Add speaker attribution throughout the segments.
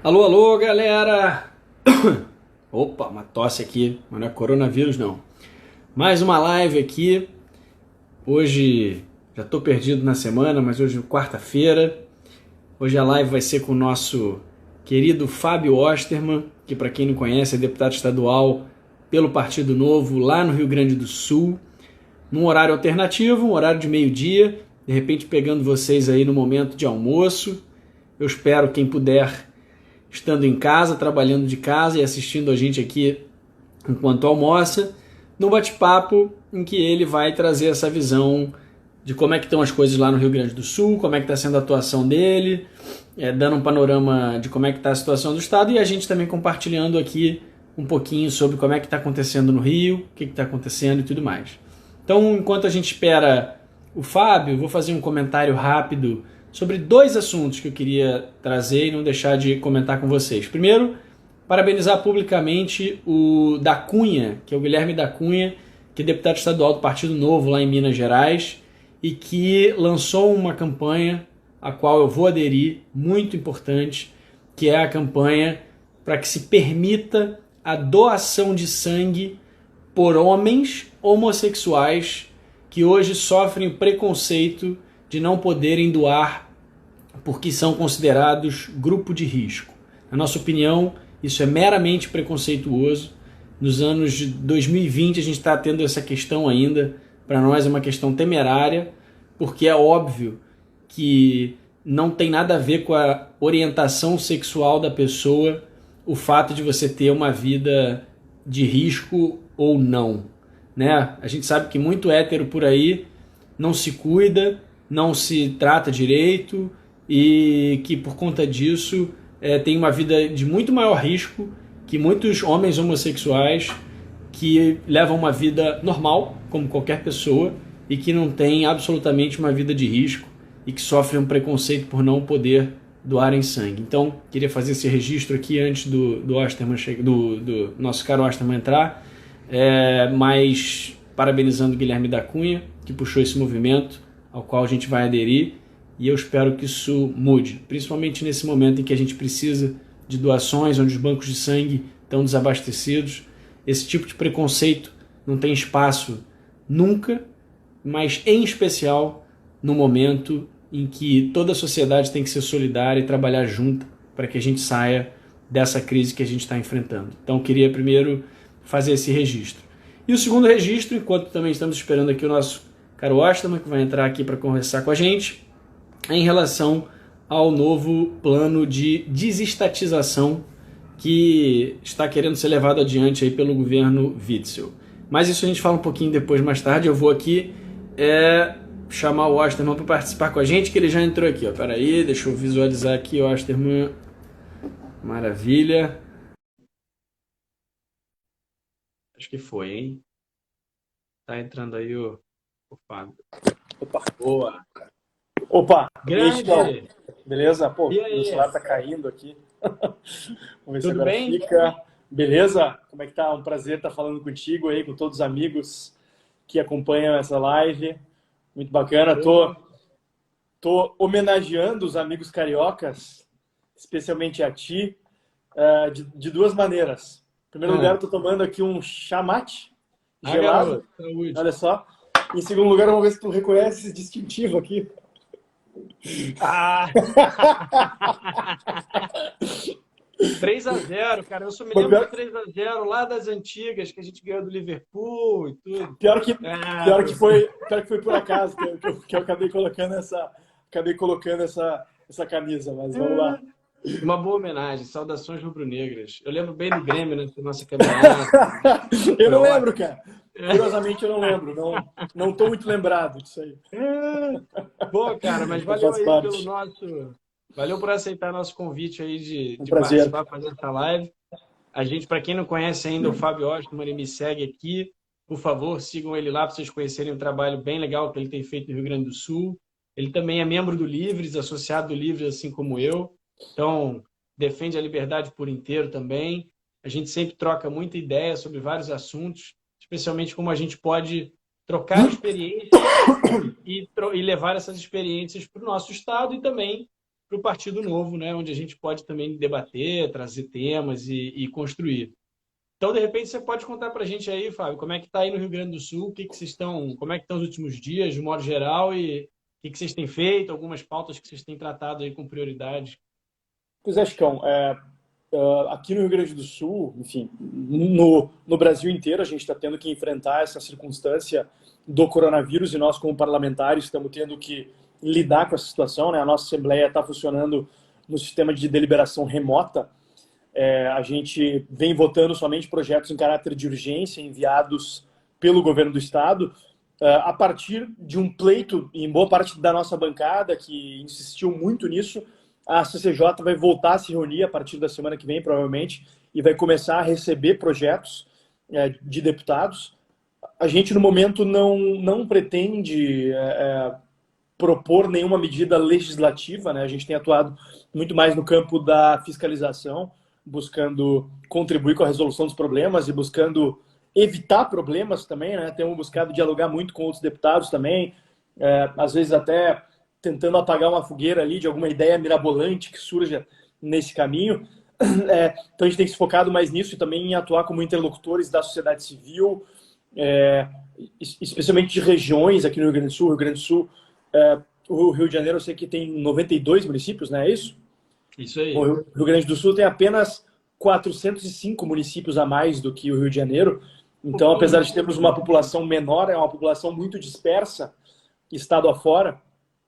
Speaker 1: Alô, alô, galera! Opa, uma tosse aqui, mas não é coronavírus não. Mais uma live aqui. Hoje já tô perdido na semana, mas hoje é quarta-feira. Hoje a live vai ser com o nosso querido Fábio Osterman, que para quem não conhece é deputado estadual pelo Partido Novo lá no Rio Grande do Sul, num horário alternativo, um horário de meio-dia, de repente pegando vocês aí no momento de almoço. Eu espero quem puder estando em casa, trabalhando de casa e assistindo a gente aqui enquanto almoça, num bate-papo em que ele vai trazer essa visão de como é que estão as coisas lá no Rio Grande do Sul, como é que está sendo a atuação dele, dando um panorama de como é que está a situação do estado e a gente também compartilhando aqui um pouquinho sobre como é que está acontecendo no Rio, o que está acontecendo e tudo mais. Então, enquanto a gente espera o Fábio, vou fazer um comentário rápido sobre dois assuntos que eu queria trazer e não deixar de comentar com vocês. Primeiro, parabenizar publicamente o da Cunha, que é o Guilherme da Cunha, que é deputado estadual do Partido Novo lá em Minas Gerais e que lançou uma campanha a qual eu vou aderir, muito importante, que é a campanha para que se permita a doação de sangue por homens homossexuais que hoje sofrem o preconceito de não poderem doar porque são considerados grupo de risco. Na nossa opinião, isso é meramente preconceituoso. Nos anos de 2020 a gente está tendo essa questão ainda. Para nós é uma questão temerária, porque é óbvio que não tem nada a ver com a orientação sexual da pessoa o fato de você ter uma vida de risco ou não, né? A gente sabe que muito hétero por aí não se cuida, não se trata direito e que por conta disso tem uma vida de muito maior risco que muitos homens homossexuais que levam uma vida normal, como qualquer pessoa, e que não tem absolutamente uma vida de risco e que sofrem um preconceito por não poder doarem sangue. Então, queria fazer esse registro aqui antes do Osterman do nosso caro Osterman entrar, mas parabenizando o Guilherme da Cunha, que puxou esse movimento, ao qual a gente vai aderir, e eu espero que isso mude, principalmente nesse momento em que a gente precisa de doações, onde os bancos de sangue estão desabastecidos. Esse tipo de preconceito não tem espaço nunca, mas em especial no momento em que toda a sociedade tem que ser solidária e trabalhar junto para que a gente saia dessa crise que a gente está enfrentando. Então, eu queria primeiro fazer esse registro. E o segundo registro, enquanto também estamos esperando aqui o nosso caro Osterman, que vai entrar aqui para conversar com a gente, é em relação ao novo plano de desestatização que está querendo ser levado adiante aí pelo governo Witzel. Mas isso a gente fala um pouquinho depois, mais tarde. Eu vou aqui chamar o Osterman para participar com a gente, que ele já entrou aqui. Espera aí, deixa eu visualizar aqui o Osterman. Maravilha. Acho que foi, hein? Tá entrando aí o Fábio.
Speaker 2: Opa,
Speaker 1: Boa.
Speaker 2: opa,
Speaker 1: Grande.
Speaker 2: beleza? Pô,
Speaker 1: E aí?
Speaker 2: meu celular tá caindo aqui. Vamos ver se
Speaker 1: Tudo
Speaker 2: agora
Speaker 1: bem?
Speaker 2: fica. Beleza? Como é que tá? Um prazer estar falando contigo aí, com todos os amigos que acompanham essa live. Muito bacana. Tô homenageando os amigos cariocas, especialmente a ti, de duas maneiras. Em primeiro lugar, eu tô tomando aqui um chamate gelado.
Speaker 1: Garoto, saúde.
Speaker 2: Olha só. Em segundo lugar, vamos ver se tu reconhece esse distintivo aqui.
Speaker 1: Ah! 3-0, cara. Eu só me lembro do 3-0 lá das antigas, que a gente ganhou do Liverpool e tudo.
Speaker 2: Pior que foi por acaso que eu acabei colocando essa camisa, mas vamos lá.
Speaker 1: Uma boa homenagem, saudações rubro-negras. Eu lembro bem do Grêmio nessa nossa caminhada.
Speaker 2: Eu não lembro, cara. Curiosamente eu não lembro. Não tô muito lembrado disso aí.
Speaker 1: Pô, cara, mas valeu aí pelo nosso... Valeu por aceitar nosso convite aí de participar, fazer essa live. A gente, para quem não conhece ainda o Fábio Osterman, ele me segue aqui. Por favor, sigam ele lá para vocês conhecerem um trabalho bem legal que ele tem feito no Rio Grande do Sul. Ele também é membro do Livres, associado do Livres, assim como eu. Então, defende a liberdade por inteiro também. A gente sempre troca muita ideia sobre vários assuntos, especialmente como a gente pode trocar experiências e levar essas experiências para o nosso estado e também para o Partido Novo, né? Onde a gente pode também debater, trazer temas e construir. Então, de repente, você pode contar para a gente aí, Fábio, como é que está aí no Rio Grande do Sul, como é que estão os últimos dias, de modo geral, e o que vocês têm feito, algumas pautas que vocês têm tratado aí com prioridade.
Speaker 2: Pois é, Chicão, aqui no Rio Grande do Sul, enfim, no Brasil inteiro, a gente está tendo que enfrentar essa circunstância do coronavírus e nós, como parlamentares, estamos tendo que lidar com essa situação, né? A nossa Assembleia está funcionando no sistema de deliberação remota. A gente vem votando somente projetos em caráter de urgência enviados pelo governo do Estado, a partir de um pleito em boa parte da nossa bancada, que insistiu muito nisso. A CCJ vai voltar a se reunir a partir da semana que vem, provavelmente, e vai começar a receber projetos de deputados. A gente, no momento, não pretende propor nenhuma medida legislativa, né? A gente tem atuado muito mais no campo da fiscalização, buscando contribuir com a resolução dos problemas e buscando evitar problemas também, né? Temos buscado dialogar muito com outros deputados também, às vezes até tentando apagar uma fogueira ali de alguma ideia mirabolante que surja nesse caminho. Então a gente tem se focado mais nisso e também em atuar como interlocutores da sociedade civil, especialmente de regiões aqui no Rio Grande do Sul. O Rio de Janeiro, eu sei que tem 92 municípios, não é isso?
Speaker 1: Isso aí.
Speaker 2: O Rio Grande do Sul tem apenas 405 municípios a mais do que o Rio de Janeiro. Então, apesar de termos uma população menor, é uma população muito dispersa, estado afora,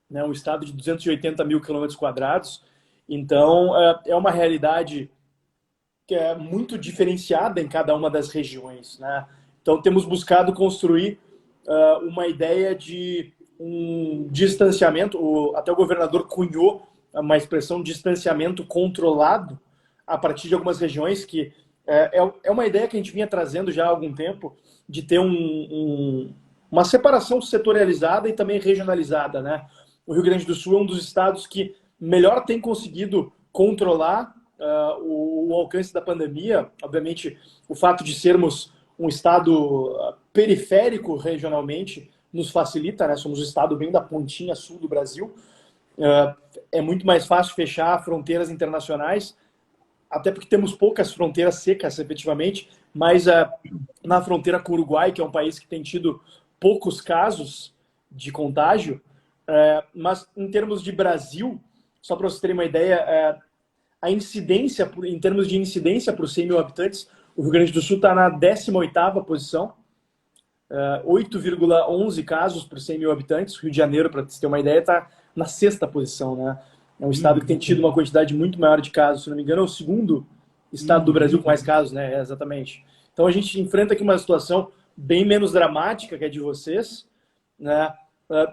Speaker 2: né? Um estado de 280 mil quilômetros quadrados. Então, é uma realidade que é muito diferenciada em cada uma das regiões, né? Então, temos buscado construir uma ideia de um distanciamento, até o governador cunhou uma expressão de distanciamento controlado a partir de algumas regiões, que é uma ideia que a gente vinha trazendo já há algum tempo, de ter uma separação setorializada e também regionalizada, né? O Rio Grande do Sul é um dos estados que melhor tem conseguido controlar o alcance da pandemia. Obviamente, o fato de sermos um estado periférico regionalmente nos facilita, né? Somos o estado bem da pontinha sul do Brasil. É muito mais fácil fechar fronteiras internacionais, até porque temos poucas fronteiras secas, efetivamente, mas na fronteira com o Uruguai, que é um país que tem tido poucos casos de contágio, mas em termos de Brasil, só para vocês terem uma ideia, a incidência, em termos de incidência por 100 mil habitantes, o Rio Grande do Sul está na 18ª posição, 8,11 casos por 100 mil habitantes. O Rio de Janeiro, para vocês terem uma ideia, está na 6ª posição, né? É um estado que tem tido uma quantidade muito maior de casos, se não me engano, é o segundo estado do Brasil com mais casos, né? Exatamente. Então a gente enfrenta aqui uma situação bem menos dramática que a de vocês, né?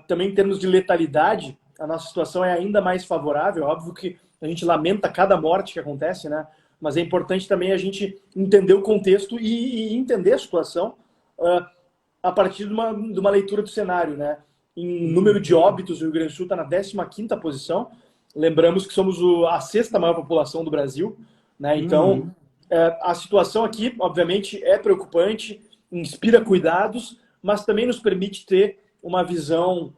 Speaker 2: Também em termos de letalidade, a nossa situação é ainda mais favorável. Óbvio que a gente lamenta cada morte que acontece, né? Mas é importante também a gente entender o contexto e entender a situação a partir de uma leitura do cenário, né? Em número de óbitos, o Rio Grande do Sul está na 15ª posição. Lembramos que somos a 6ª maior população do Brasil, né? Então, a situação aqui, obviamente, é preocupante, inspira cuidados, mas também nos permite ter uma visão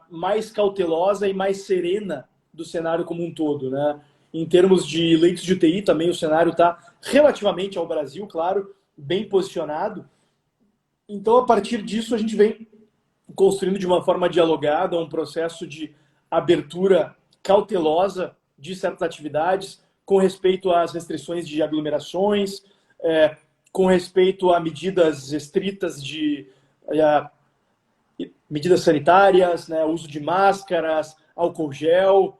Speaker 2: mais cautelosa e mais serena do cenário como um todo, né? Em termos de leitos de UTI, também o cenário está relativamente ao Brasil, claro, bem posicionado. Então, a partir disso, a gente vem construindo de uma forma dialogada um processo de abertura cautelosa de certas atividades, com respeito às restrições de aglomerações, com respeito a medidas estritas de medidas sanitárias, né, uso de máscaras, álcool gel,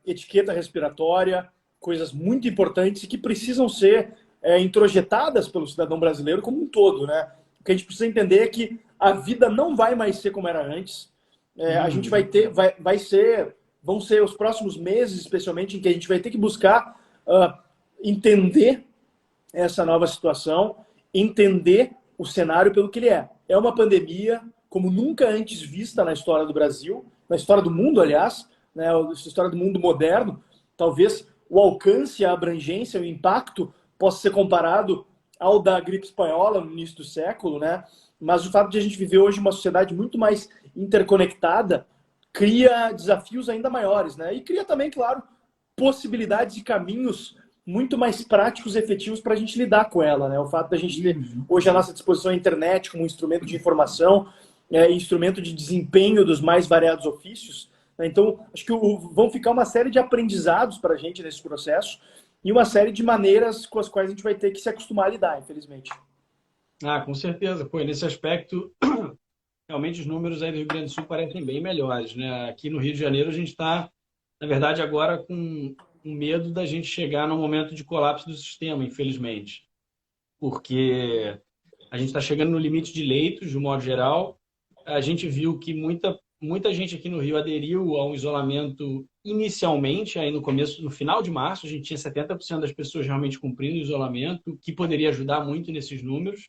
Speaker 2: etiqueta respiratória, coisas muito importantes e que precisam ser introjetadas pelo cidadão brasileiro como um todo, né? O que a gente precisa entender é que a vida não vai mais ser como era antes. A gente vão ser os próximos meses, especialmente, em que a gente vai ter que buscar entender essa nova situação, entender o cenário pelo que ele é. É uma pandemia como nunca antes vista na história do Brasil, na história do mundo, aliás, né, na história do mundo moderno. Talvez o alcance, a abrangência, o impacto possa ser comparado ao da gripe espanhola no início do século, né? Mas o fato de a gente viver hoje uma sociedade muito mais interconectada, cria desafios ainda maiores, né? E cria também, claro, possibilidades e caminhos muito mais práticos e efetivos para a gente lidar com ela, né? O fato da gente ter hoje à nossa disposição a internet como instrumento de informação, instrumento de desempenho dos mais variados ofícios, né? Então, acho que vão ficar uma série de aprendizados para a gente nesse processo e uma série de maneiras com as quais a gente vai ter que se acostumar a lidar, infelizmente.
Speaker 1: Ah, com certeza. Pô, nesse aspecto, realmente os números aí do Rio Grande do Sul parecem bem melhores, né? Aqui no Rio de Janeiro a gente está, na verdade, agora com medo da gente chegar num momento de colapso do sistema, infelizmente. Porque a gente está chegando no limite de leitos, de um modo geral. A gente viu que muita gente aqui no Rio aderiu ao isolamento inicialmente, aí no começo, no final de março, a gente tinha 70% das pessoas realmente cumprindo o isolamento, que poderia ajudar muito nesses números.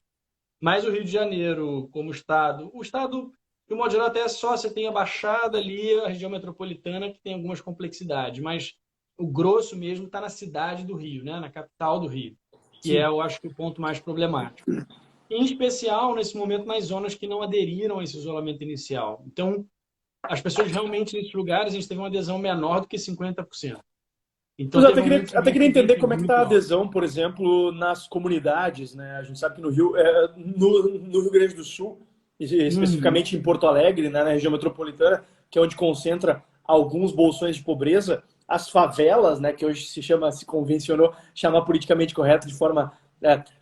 Speaker 1: Mas o Rio de Janeiro, como estado, o estado, de um modo geral, até só você tem a Baixada ali, a região metropolitana, que tem algumas complexidades, mas o grosso mesmo está na cidade do Rio, né? Na capital do Rio, que é,
Speaker 2: Sim.
Speaker 1: eu acho que o ponto mais problemático. Em especial, nesse momento, nas zonas que não aderiram a esse isolamento inicial. Então, as pessoas realmente, nesses lugares, a gente teve uma adesão menor do que 50%. Então,
Speaker 2: Mas eu
Speaker 1: teve um índice de
Speaker 2: até queria entender
Speaker 1: incidência
Speaker 2: como é que está a
Speaker 1: muito alto.
Speaker 2: adesão, por exemplo, nas comunidades, né? A gente sabe que no Rio, no Rio Grande do Sul,
Speaker 1: Uhum.
Speaker 2: especificamente em Porto Alegre, né, na região metropolitana, que é onde concentra alguns bolsões de pobreza, as favelas, né, que hoje se convencionou chamar politicamente correto de forma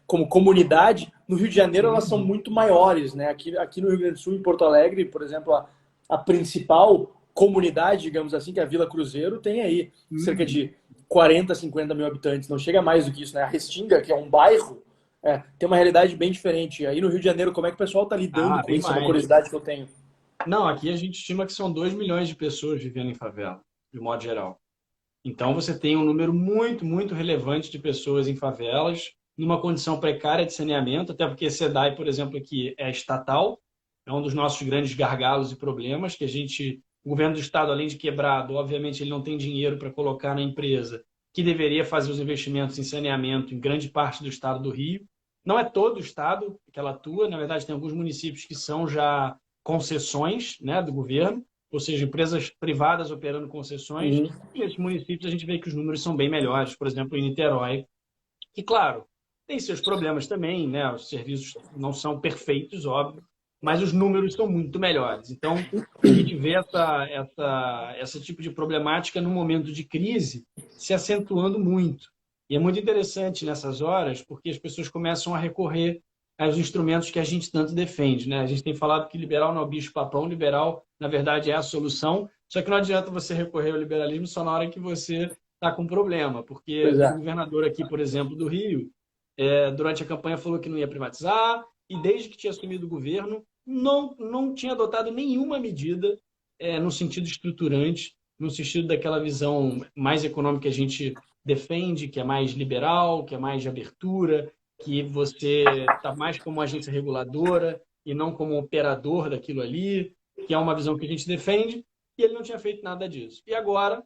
Speaker 2: como comunidade, no Rio de Janeiro elas são
Speaker 1: Uhum.
Speaker 2: muito maiores, né? Aqui no Rio Grande do Sul, em Porto Alegre, por exemplo, a principal comunidade, digamos assim, que é a Vila Cruzeiro, tem aí cerca
Speaker 1: Uhum.
Speaker 2: de 40, 50 mil habitantes, não chega mais do que isso, né? A Restinga, que é um bairro, tem uma realidade bem diferente. Aí no Rio de Janeiro, como é que o pessoal está lidando
Speaker 1: Ah,
Speaker 2: com
Speaker 1: bem
Speaker 2: isso? É uma
Speaker 1: mais.
Speaker 2: curiosidade que eu tenho.
Speaker 1: Não, aqui a gente estima que são 2 milhões de pessoas vivendo em favela, de modo geral. Então, você tem um número muito, muito relevante de pessoas em favelas, numa condição precária de saneamento, até porque SEDAI, por exemplo, aqui é estatal, é um dos nossos grandes gargalos e problemas, que o governo do estado, além de quebrado, obviamente ele não tem dinheiro para colocar na empresa, que deveria fazer os investimentos em saneamento em grande parte do estado do Rio. Não é todo o estado que ela atua, na verdade tem alguns municípios que são já concessões, né, do governo, ou seja, empresas privadas operando concessões,
Speaker 2: Uhum.
Speaker 1: e nesses municípios a gente vê que os números são bem melhores, por exemplo, em Niterói, que, claro, tem seus problemas também, né? Os serviços não são perfeitos, óbvio, mas os números são muito melhores. Então, a gente vê esse tipo de problemática no momento de crise se acentuando muito. E é muito interessante nessas horas, porque as pessoas começam a recorrer aos instrumentos que a gente tanto defende, né? A gente tem falado que liberal não é o bicho-papão, liberal, na verdade, é a solução, só que não adianta você recorrer ao liberalismo só na hora que você está com problema, porque
Speaker 2: Pois
Speaker 1: o
Speaker 2: é.
Speaker 1: governador aqui, por exemplo, do Rio, durante a campanha falou que não ia privatizar, e desde que tinha assumido o governo, não tinha adotado nenhuma medida no sentido estruturante, no sentido daquela visão mais econômica que a gente defende, que é mais liberal, que é mais de abertura, que você está mais como agência reguladora e não como operador daquilo ali, que é uma visão que a gente defende, e ele não tinha feito nada disso. E agora,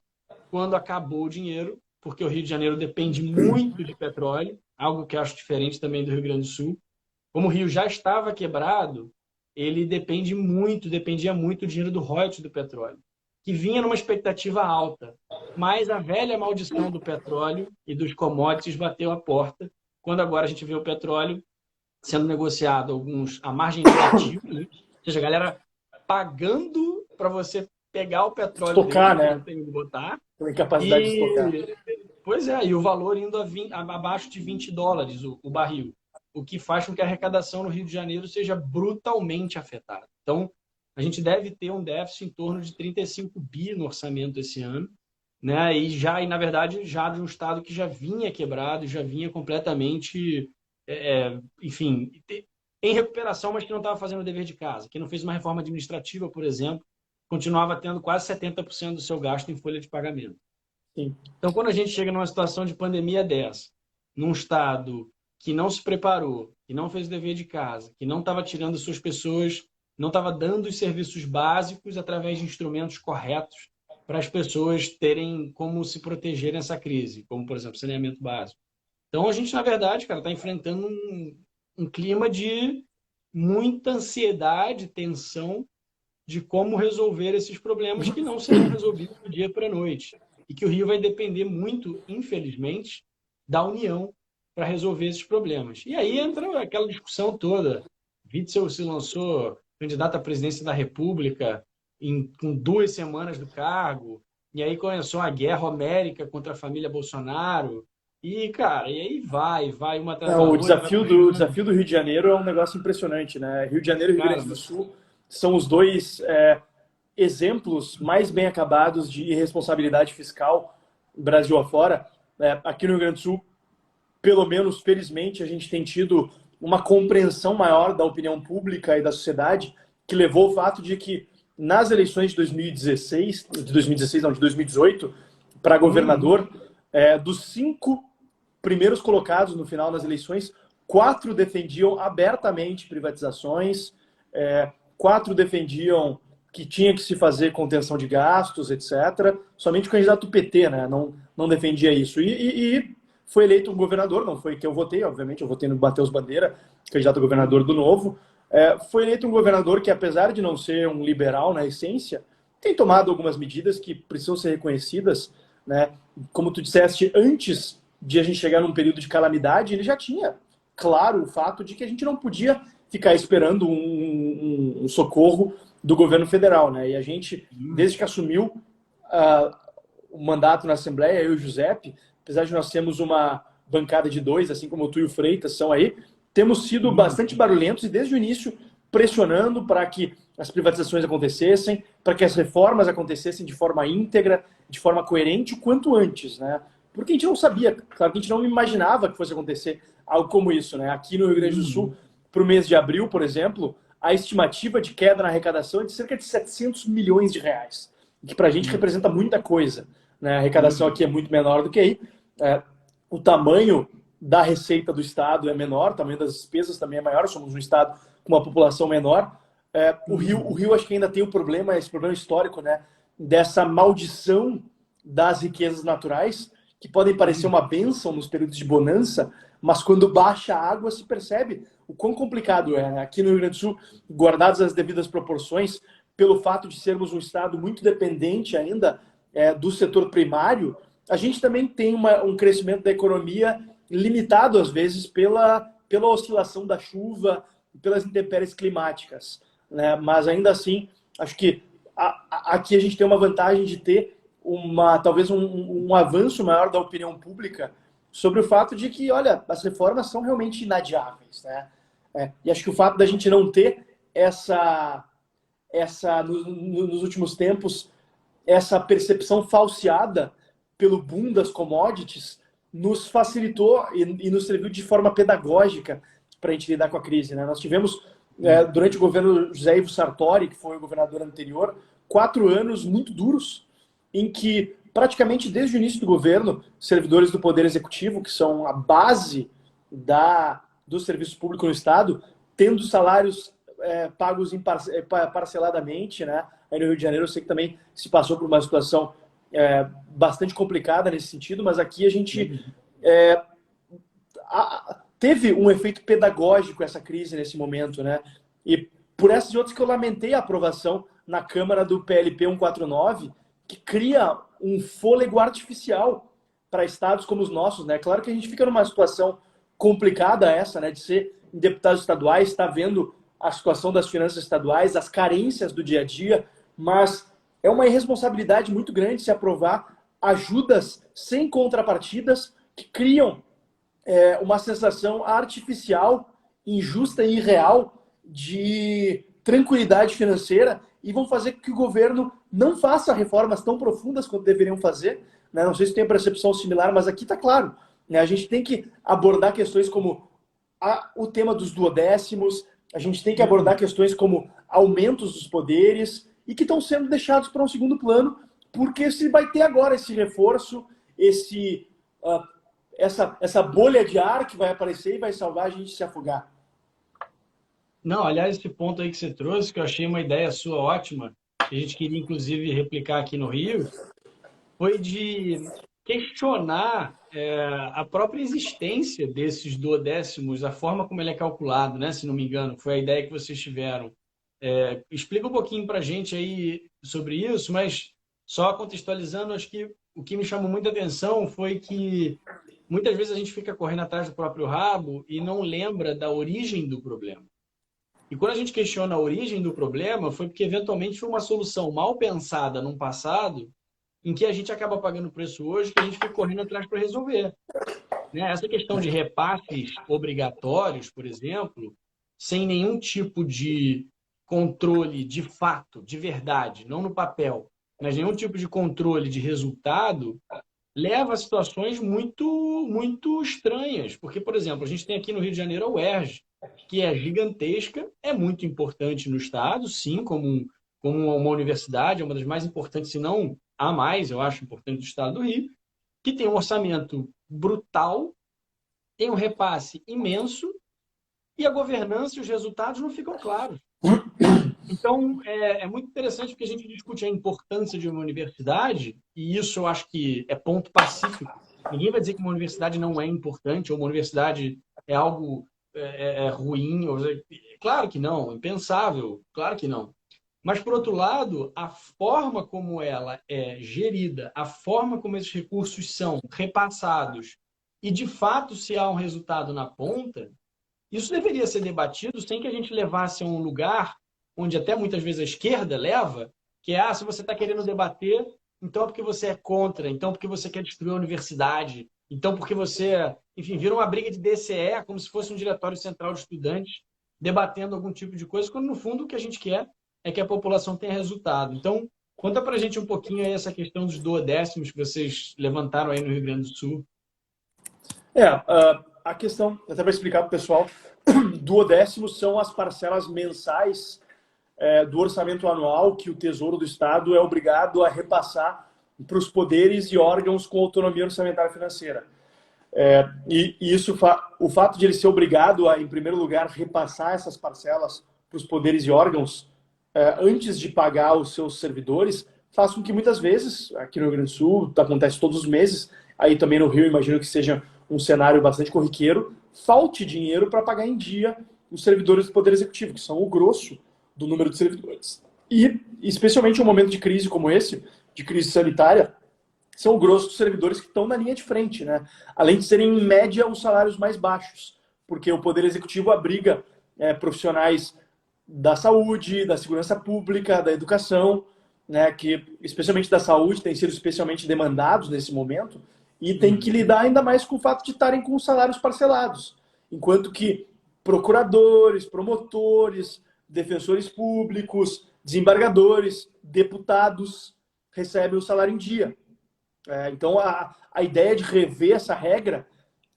Speaker 1: quando acabou o dinheiro, porque o Rio de Janeiro depende muito de petróleo, algo que eu acho diferente também do Rio Grande do Sul. Como o Rio já estava quebrado, ele dependia muito do dinheiro do royalties do petróleo, que vinha numa expectativa alta. Mas a velha maldição do petróleo e dos commodities bateu a porta, quando agora a gente vê o petróleo sendo negociado alguns à margem de ativo, né? Ou seja, a galera pagando para você pegar o petróleo dele,
Speaker 2: Estocar,
Speaker 1: porque não
Speaker 2: né?
Speaker 1: tem onde botar,
Speaker 2: Com incapacidade de estocar.
Speaker 1: e, pois é, e o valor indo abaixo de US$ 20 o barril, o que faz com que a arrecadação no Rio de Janeiro seja brutalmente afetada. Então, a gente deve ter um déficit em torno de 35 bi no orçamento esse ano, né? E na verdade, já de um estado que já vinha quebrado, já vinha completamente, enfim, em recuperação, mas que não estava fazendo o dever de casa, que não fez uma reforma administrativa, por exemplo, continuava tendo quase 70% do seu gasto em folha de pagamento.
Speaker 2: Sim.
Speaker 1: Então, quando a gente chega numa situação de pandemia dessa, num estado que não se preparou, que não fez o dever de casa, que não estava tirando suas pessoas, não estava dando os serviços básicos através de instrumentos corretos para as pessoas terem como se proteger nessa crise, como, por exemplo, saneamento básico. Então, a gente, na verdade, cara, está enfrentando um clima de muita ansiedade, tensão, de como resolver esses problemas que não serão resolvidos do dia para a noite. E que o Rio vai depender muito, infelizmente, da União para resolver esses problemas. E aí entra aquela discussão toda. Witzel se lançou candidato à presidência da República com 2 semanas do cargo, e aí começou a guerra homérica contra a família Bolsonaro, e, cara, e aí vai uma atrás da
Speaker 2: Não, o
Speaker 1: outra, vai puxando.
Speaker 2: desafio do Rio de Janeiro é um negócio impressionante, né? Rio de Janeiro e Rio
Speaker 1: Cara,
Speaker 2: Grande do Sul são os dois exemplos mais bem acabados de irresponsabilidade fiscal Brasil afora. Aqui no Rio Grande do Sul, pelo menos, felizmente, a gente tem tido uma compreensão maior da opinião pública e da sociedade, que levou ao fato de que nas eleições de 2016, de 2018, para governador, dos 5 primeiros colocados no final das eleições, 4 defendiam abertamente privatizações, 4 defendiam que tinha que se fazer contenção de gastos, etc. Somente o candidato PT, né, não defendia isso. E foi eleito um governador, não foi que eu votei, obviamente, eu votei no Matheus Bandeira, candidato a governador do Novo. Foi eleito um governador que, apesar de não ser um liberal na essência, tem tomado algumas medidas que precisam ser reconhecidas, né? Como tu disseste, antes de a gente chegar num período de calamidade, ele já tinha claro o fato de que a gente não podia ficar esperando um socorro do governo federal, né? E a gente, desde que assumiu o mandato na Assembleia, eu e o Giuseppe, apesar de nós termos uma bancada de 2, assim como o tu e o Freitas são aí, temos sido bastante barulhentos e desde o início pressionando para que as privatizações acontecessem, para que as reformas acontecessem de forma íntegra, de forma coerente, o quanto antes, né? Porque a gente não sabia, claro que a gente não imaginava que fosse acontecer algo como isso, né? Aqui no Rio Grande do Sul, para o mês de abril, por exemplo, a estimativa de queda na arrecadação é de cerca de 700 milhões de reais, que para a gente representa muita coisa, né? A arrecadação aqui é muito menor do que aí. O tamanho da receita do Estado é menor, o tamanho das despesas também é maior, somos um Estado com uma população menor. O Rio acho que ainda tem esse problema histórico, né? Dessa maldição das riquezas naturais, que podem parecer uma bênção nos períodos de bonança, mas quando baixa a água se percebe o quão complicado é, né? Aqui no Rio Grande do Sul, guardadas as devidas proporções, pelo fato de sermos um Estado muito dependente ainda do setor primário, a gente também tem um crescimento da economia limitado, às vezes, pela oscilação da chuva, pelas intempéries climáticas, né? Mas ainda assim, acho que aqui a gente tem uma vantagem de ter talvez um avanço maior da opinião pública sobre o fato de que, olha, as reformas são realmente inadiáveis, né? E acho que o fato da gente não ter nos últimos tempos, essa percepção falseada pelo boom das commodities nos facilitou e nos serviu de forma pedagógica para a gente lidar com a crise, né? Nós tivemos, durante o governo José Ivo Sartori, que foi o governador anterior, 4 anos muito duros, em que praticamente desde o início do governo, servidores do Poder Executivo, que são a base do serviço público no Estado, tendo salários pagos parceladamente, né? Aí no Rio de Janeiro eu sei que também se passou por uma situação bastante complicada nesse sentido, mas aqui a gente teve um efeito pedagógico essa crise nesse momento, né? E por essas e outras que eu lamentei a aprovação na Câmara do PLP 149, que cria um fôlego artificial para estados como os nossos, né? Claro que a gente fica numa situação complicada essa, né? De ser deputados estaduais, está vendo a situação das finanças estaduais, as carências do dia a dia, mas é uma irresponsabilidade muito grande se aprovar ajudas sem contrapartidas que criam uma sensação artificial, injusta e irreal de tranquilidade financeira e vão fazer com que o governo não faça reformas tão profundas quanto deveriam fazer, né? Não sei se tem percepção similar, mas aqui está claro, né? A gente tem que abordar questões como o tema dos duodécimos, a gente tem que abordar questões como aumentos dos poderes e que estão sendo deixados para um segundo plano, porque se vai ter agora esse reforço, essa bolha de ar que vai aparecer e vai salvar a gente de se afogar.
Speaker 1: Não, aliás, esse ponto aí que você trouxe, que eu achei uma ideia sua ótima, que a gente queria inclusive replicar aqui no Rio, foi de questionar a própria existência desses duodécimos, a forma como ele é calculado, né? Se não me engano, foi a ideia que vocês tiveram. Explica um pouquinho para a gente aí sobre isso, mas só contextualizando, acho que o que me chamou muita atenção foi que muitas vezes a gente fica correndo atrás do próprio rabo e não lembra da origem do problema. E quando a gente questiona a origem do problema, foi porque eventualmente foi uma solução mal pensada num passado em que a gente acaba pagando o preço hoje que a gente fica correndo atrás para resolver. Né? Essa questão de repasses obrigatórios, por exemplo, sem nenhum tipo de controle de fato, de verdade, não no papel, mas nenhum tipo de controle de resultado, leva a situações muito estranhas. Porque, por exemplo, a gente tem aqui no Rio de Janeiro a UERJ, que é gigantesca, é muito importante no Estado, sim, como uma universidade, é uma das mais importantes, se não a mais, eu acho, importante do Estado do Rio, que tem um orçamento brutal, tem um repasse imenso e a governança e os resultados não ficam claros. Então, é muito interessante porque a gente discute a importância de uma universidade, e isso eu acho que é ponto pacífico. Ninguém vai dizer que uma universidade não é importante, ou uma universidade é algo ruim. Claro que não, impensável, claro que não. Mas, por outro lado, a forma como ela é gerida, a forma como esses recursos são repassados, e de fato se há um resultado na ponta, isso deveria ser debatido sem que a gente levasse a um lugar onde até muitas vezes a esquerda leva, que é, se você está querendo debater, então é porque você é contra, então porque você quer destruir a universidade, então porque você, enfim, vira uma briga de DCE, como se fosse um diretório central de estudantes, debatendo algum tipo de coisa, quando no fundo o que a gente quer é que a população tenha resultado. Então, conta pra gente um pouquinho aí essa questão dos duodécimos que vocês levantaram aí no Rio Grande do Sul.
Speaker 2: A questão, até para explicar para o pessoal, duodécimos são as parcelas mensais do orçamento anual que o Tesouro do Estado é obrigado a repassar para os poderes e órgãos com autonomia orçamentária financeira. E isso, o fato de ele ser obrigado a, em primeiro lugar, repassar essas parcelas para os poderes e órgãos antes de pagar os seus servidores, faz com que muitas vezes, aqui no Rio Grande do Sul, acontece todos os meses, aí também no Rio, imagino que seja um cenário bastante corriqueiro, falte dinheiro para pagar em dia os servidores do Poder Executivo, que são o grosso do número de servidores. E, especialmente em um momento de crise como esse, de crise sanitária, são o grosso dos servidores que estão na linha de frente, né? Além de serem, em média, os salários mais baixos, porque o Poder Executivo abriga profissionais da saúde, da segurança pública, da educação, né, que, especialmente da saúde, têm sido especialmente demandados nesse momento, e tem que lidar ainda mais com o fato de estarem com salários parcelados. Enquanto que procuradores, promotores, defensores públicos, desembargadores, deputados recebem o salário em dia. Então, a ideia de rever essa regra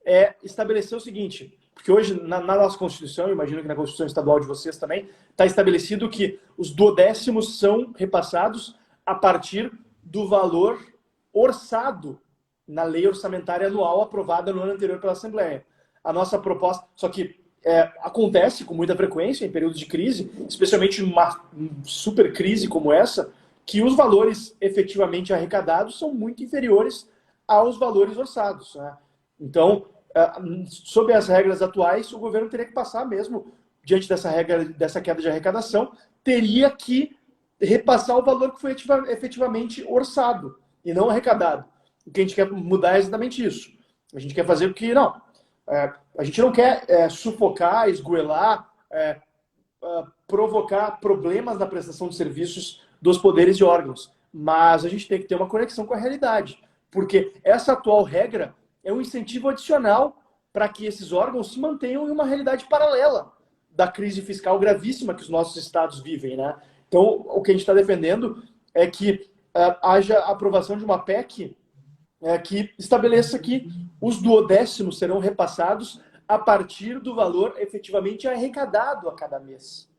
Speaker 2: é estabelecer o seguinte, porque hoje, na nossa Constituição, imagino que na Constituição Estadual de vocês também, está estabelecido que os duodécimos são repassados a partir do valor orçado na lei orçamentária anual aprovada no ano anterior pela Assembleia. A nossa proposta, só que acontece com muita frequência em períodos de crise, especialmente uma super crise como essa, que os valores efetivamente arrecadados são muito inferiores aos valores orçados, né? Então, sob as regras atuais, o governo teria que passar mesmo, diante dessa regra, dessa queda de arrecadação, teria que repassar o valor que foi efetivamente orçado e não arrecadado. O que a gente quer mudar é exatamente isso. A gente quer fazer o que não. A gente não quer sufocar, esgoelar, provocar problemas na prestação de serviços dos poderes e órgãos. Mas a gente tem que ter uma conexão com a realidade. Porque essa atual regra é um incentivo adicional para que esses órgãos se mantenham em uma realidade paralela da crise fiscal gravíssima que os nossos estados vivem, né? Então, o que a gente está defendendo é que haja a aprovação de uma PEC que estabeleça que os duodécimos serão repassados a partir do valor efetivamente arrecadado a cada mês,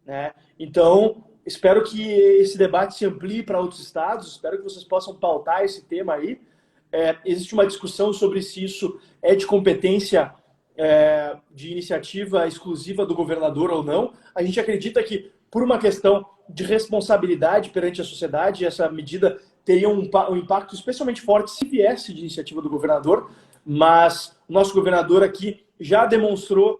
Speaker 2: né? Então, espero que esse debate se amplie para outros estados, espero que vocês possam pautar esse tema aí. Existe uma discussão sobre se isso é de competência de iniciativa exclusiva do governador ou não. A gente acredita que, por uma questão de responsabilidade perante a sociedade, essa medida teria um impacto especialmente forte se viesse de iniciativa do governador, mas o nosso governador aqui já demonstrou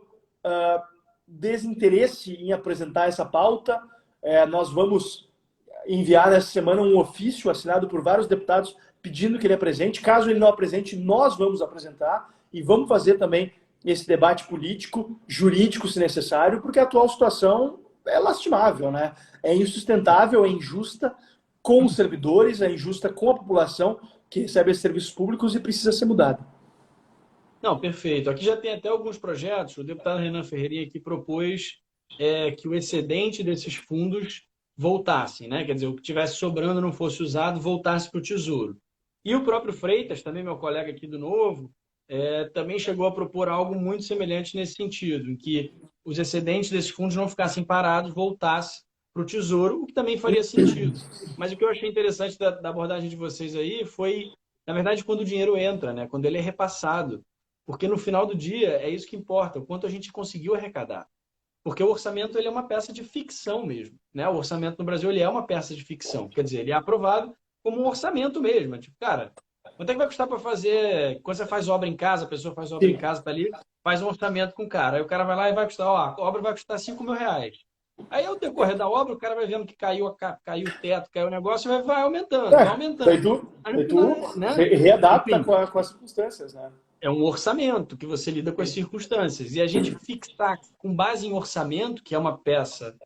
Speaker 2: desinteresse em apresentar essa pauta. Nós vamos enviar nessa semana um ofício assinado por vários deputados pedindo que ele apresente. Caso ele não apresente, nós vamos apresentar e vamos fazer também esse debate político, jurídico, se necessário, porque a atual situação é lastimável, né? É insustentável, é injusta com os servidores, é injusta com a população que recebe esses serviços públicos e precisa ser mudada.
Speaker 1: Não, perfeito. Aqui já tem até alguns projetos. O deputado Renan Ferreirinha aqui propôs que o excedente desses fundos voltasse, né? Quer dizer, o que tivesse sobrando não fosse usado, voltasse para o Tesouro. E o próprio Freitas, também meu colega aqui do Novo, também chegou a propor algo muito semelhante nesse sentido, em que os excedentes desses fundos não ficassem parados, voltassem para o Tesouro, o que também faria sentido. Mas o que eu achei interessante da abordagem de vocês aí foi, na verdade, quando o dinheiro entra, né? Quando ele é repassado. Porque no final do dia é isso que importa, o quanto a gente conseguiu arrecadar. Porque o orçamento ele é uma peça de ficção mesmo, né? O orçamento no Brasil ele é uma peça de ficção. Quer dizer, ele é aprovado como um orçamento mesmo. Tipo, cara, quanto é que vai custar para fazer... Quando você faz obra em casa, a pessoa faz obra em casa, tá ali, faz um orçamento com o cara. Aí o cara vai lá e vai custar, ó, a obra vai custar R$ 5.000. Aí, ao decorrer da obra, o cara vai vendo que caiu o teto, caiu o negócio, e vai aumentando, vai aumentando.
Speaker 2: Daí tu né? Readapta com as circunstâncias, né?
Speaker 1: É um orçamento que você lida com as circunstâncias. E a gente fixar com base em orçamento, que é uma peça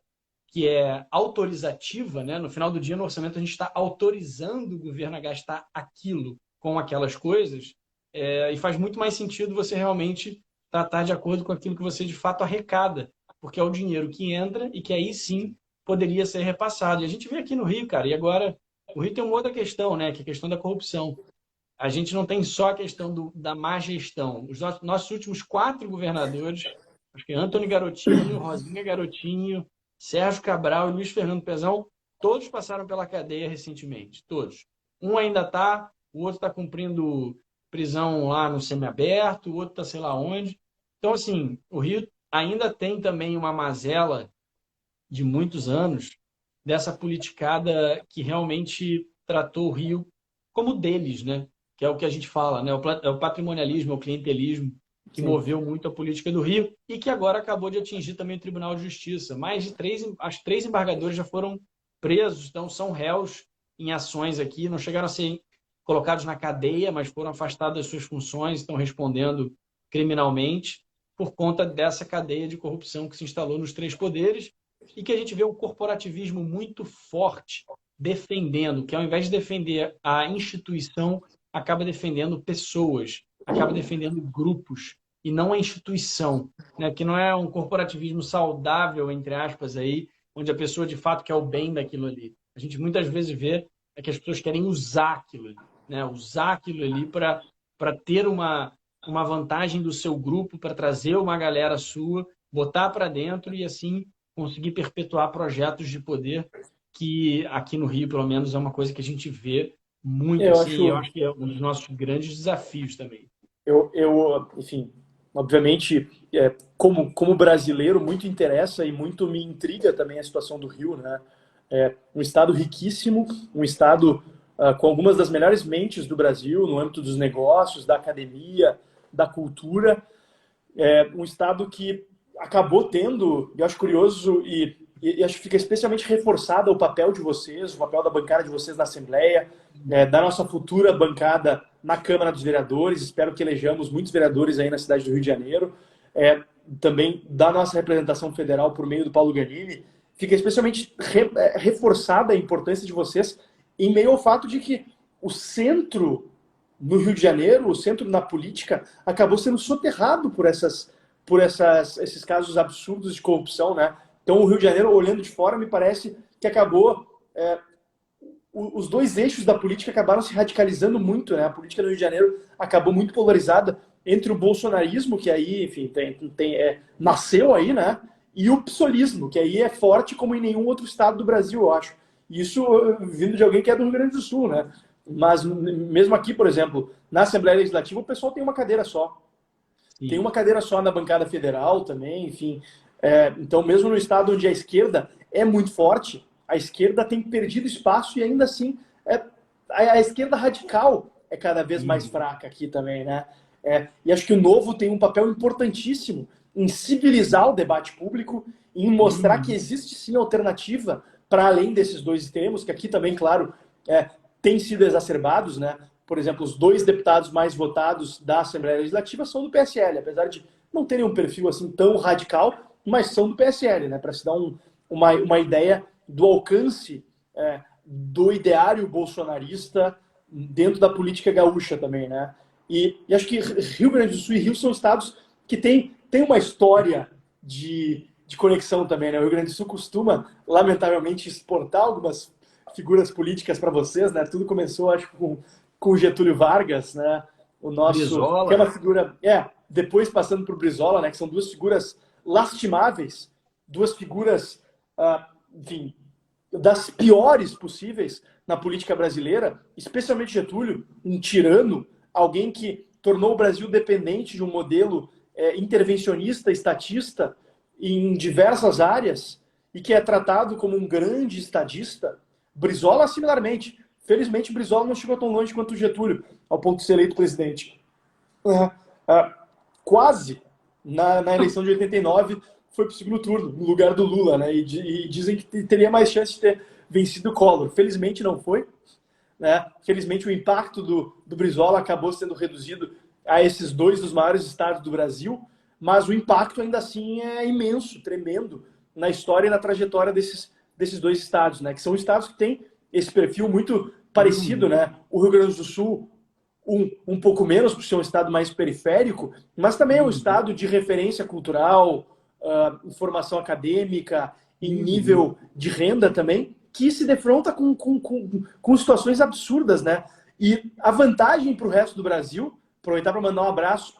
Speaker 1: que é autorizativa, né? No final do dia, no orçamento, a gente está autorizando o governo a gastar aquilo com aquelas coisas, e faz muito mais sentido você realmente tratar de acordo com aquilo que você de fato arrecada, porque é o dinheiro que entra e que aí sim poderia ser repassado. E a gente vê aqui no Rio, cara, e agora o Rio tem uma outra questão, né? Que é a questão da corrupção. A gente não tem só a questão da má gestão. Os nossos últimos 4 governadores, acho que Antony Garotinho, Rosinha Garotinho, Sérgio Cabral e Luiz Fernando Pezão, todos passaram pela cadeia recentemente. Todos. Um ainda está, o outro está cumprindo prisão lá no semiaberto, o outro está sei lá onde. Então, assim, o Rio ainda tem também uma mazela de muitos anos dessa politicada que realmente tratou o Rio como deles, né? Que é o que a gente fala, né? É o patrimonialismo, é o clientelismo que moveu muito a política do Rio e que agora acabou de atingir também o Tribunal de Justiça. Mais de 3 embargadores já foram presos, então são réus em ações aqui, não chegaram a ser colocados na cadeia, mas foram afastados das suas funções, estão respondendo criminalmente por conta dessa cadeia de corrupção que se instalou nos 3 poderes e que a gente vê um corporativismo muito forte defendendo, que ao invés de defender a instituição, acaba defendendo pessoas, acaba defendendo grupos e não a instituição, né? Que não é um corporativismo saudável, entre aspas, aí, onde a pessoa de fato quer o bem daquilo ali. A gente muitas vezes vê que as pessoas querem usar aquilo ali, né? Usar aquilo ali para ter uma vantagem do seu grupo, para trazer uma galera sua, botar para dentro e assim conseguir perpetuar projetos de poder que aqui no Rio, pelo menos, é uma coisa que a gente vê muito, eu acho que é um dos nossos grandes desafios também.
Speaker 2: Enfim, obviamente, como brasileiro, muito interessa e muito me intriga também a situação do Rio, né? É um estado riquíssimo, um estado com algumas das melhores mentes do Brasil, no âmbito dos negócios, da academia, da cultura. É um estado que acabou tendo, eu acho curioso e acho que fica especialmente reforçado o papel de vocês, o papel da bancada de vocês na Assembleia, da nossa futura bancada na Câmara dos Vereadores. Espero que elejamos muitos vereadores aí na cidade do Rio de Janeiro. Também da nossa representação federal por meio do Paulo Ganini. Fica especialmente reforçada a importância de vocês em meio ao fato de que o centro no Rio de Janeiro, o centro na política, acabou sendo soterrado por esses casos absurdos de corrupção, né? Então, o Rio de Janeiro, olhando de fora, me parece que acabou... os 2 eixos da política acabaram se radicalizando muito, né? A política do Rio de Janeiro acabou muito polarizada entre o bolsonarismo, que aí, enfim, nasceu aí, né? E o psolismo, que aí é forte como em nenhum outro estado do Brasil, eu acho. Isso vindo de alguém que é do Rio Grande do Sul, né? Mas mesmo aqui, por exemplo, na Assembleia Legislativa, o pessoal tem uma cadeira só. Sim. Tem uma cadeira só na bancada federal também, enfim... Então, mesmo no estado onde a esquerda é muito forte, a esquerda tem perdido espaço e ainda assim a esquerda radical é cada vez mais fraca aqui também, né? E acho que o Novo tem um papel importantíssimo em civilizar o debate público, em mostrar que existe sim alternativa para além desses dois extremos, que aqui também, claro, têm sido exacerbados, né? Por exemplo, os 2 deputados mais votados da Assembleia Legislativa são do PSL, apesar de não terem um perfil assim tão radical, mas são do PSL, né? Para se dar uma ideia do alcance do ideário bolsonarista dentro da política gaúcha também, né? E acho que Rio Grande do Sul e Rio são estados que têm uma história de conexão também, né? O Rio Grande do Sul costuma, lamentavelmente, exportar algumas figuras políticas para vocês, né? Tudo começou, acho, com Getúlio Vargas, né? O nosso...
Speaker 1: Brizola.
Speaker 2: Que é uma figura... depois passando por Brizola, né? Que são 2 figuras lastimáveis, 2 figuras, enfim, das piores possíveis na política brasileira, especialmente Getúlio, um tirano, alguém que tornou o Brasil dependente de um modelo intervencionista, estatista, em diversas áreas, e que é tratado como um grande estadista. Brizola, similarmente. Felizmente, Brizola não chegou tão longe quanto o Getúlio, ao ponto de ser eleito presidente. Quase, na eleição de 89, foi para o segundo turno, no lugar do Lula, né? E dizem que teria mais chance de ter vencido o Collor. Felizmente não foi. Né? Felizmente o impacto do Brizola acabou sendo reduzido a esses 2 dos maiores estados do Brasil, mas o impacto ainda assim é imenso, tremendo, na história e na trajetória desses 2 estados, né? Que são estados que têm esse perfil muito parecido, né? O Rio Grande do Sul, um pouco menos, por ser um estado mais periférico, mas também é um estado de referência cultural, formação acadêmica, em nível de renda também, que se defronta com situações absurdas, né? E a vantagem para o resto do Brasil, aproveitar para mandar um abraço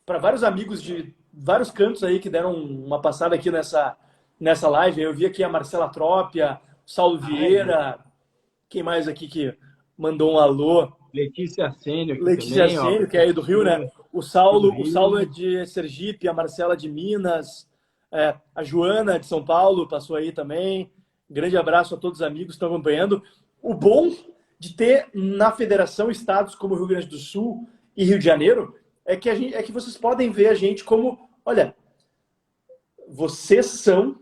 Speaker 2: para vários amigos de vários cantos aí que deram uma passada aqui nessa live. Eu vi aqui a Marcela Trópia, Saulo Vieira, quem mais aqui que mandou um alô?
Speaker 1: Letícia Arsênio aqui
Speaker 2: Letícia
Speaker 1: também,
Speaker 2: Arsênio, que é aí do Rio, né? O Saulo é de Sergipe, a Marcela de Minas, a Joana de São Paulo passou aí também. Grande abraço a todos os amigos que estão acompanhando. O bom de ter na federação estados como Rio Grande do Sul e Rio de Janeiro é que vocês podem ver a gente como, olha, vocês são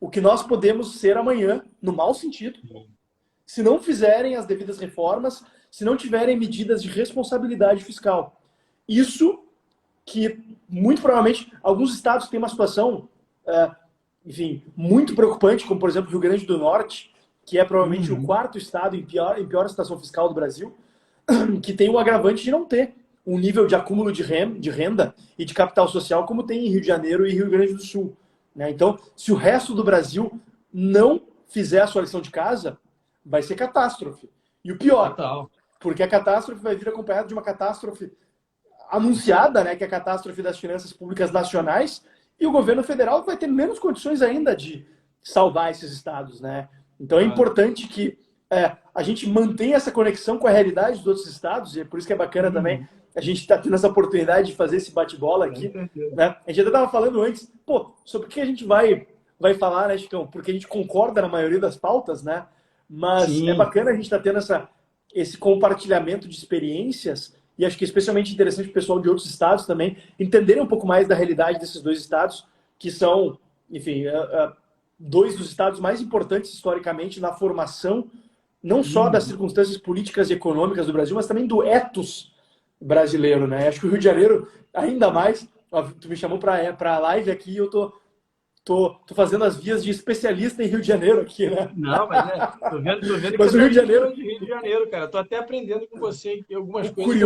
Speaker 2: o que nós podemos ser amanhã, no mau sentido, se não fizerem as devidas reformas, se não tiverem medidas de responsabilidade fiscal. Isso que, muito provavelmente, alguns estados têm uma situação, enfim, muito preocupante, como, por exemplo, o Rio Grande do Norte, que é provavelmente o 4º estado em pior situação fiscal do Brasil, que tem o agravante de não ter um nível de acúmulo de renda e de capital social como tem em Rio de Janeiro e Rio Grande do Sul. Né? Então, se o resto do Brasil não fizer a sua lição de casa, vai ser catástrofe. E o pior, porque a catástrofe vai vir acompanhada de uma catástrofe anunciada, né, que é a catástrofe das finanças públicas nacionais, e o governo federal vai ter menos condições ainda de salvar esses estados. Né? Então é importante que a gente mantenha essa conexão com a realidade dos outros estados, e é por isso que é bacana também a gente está tendo essa oportunidade de fazer esse bate-bola aqui. Né? A gente até estava falando antes, sobre o que a gente vai falar, né, Chicão? Porque a gente concorda na maioria das pautas, né? Mas é bacana a gente estar tendo esse compartilhamento de experiências, e acho que é especialmente interessante o pessoal de outros estados também entenderem um pouco mais da realidade desses 2 estados, que são, enfim, 2 dos estados mais importantes historicamente na formação, não só das circunstâncias políticas e econômicas do Brasil, mas também do ethos brasileiro, né? Acho que o Rio de Janeiro, ainda mais, tu me chamou para a live aqui, eu tô fazendo as vias de especialista em Rio de Janeiro aqui, né?
Speaker 1: Não, mas tô vendo
Speaker 2: mas
Speaker 1: que
Speaker 2: o Rio de Janeiro...
Speaker 1: de Rio de Janeiro, cara. Tô até aprendendo com você algumas coisas.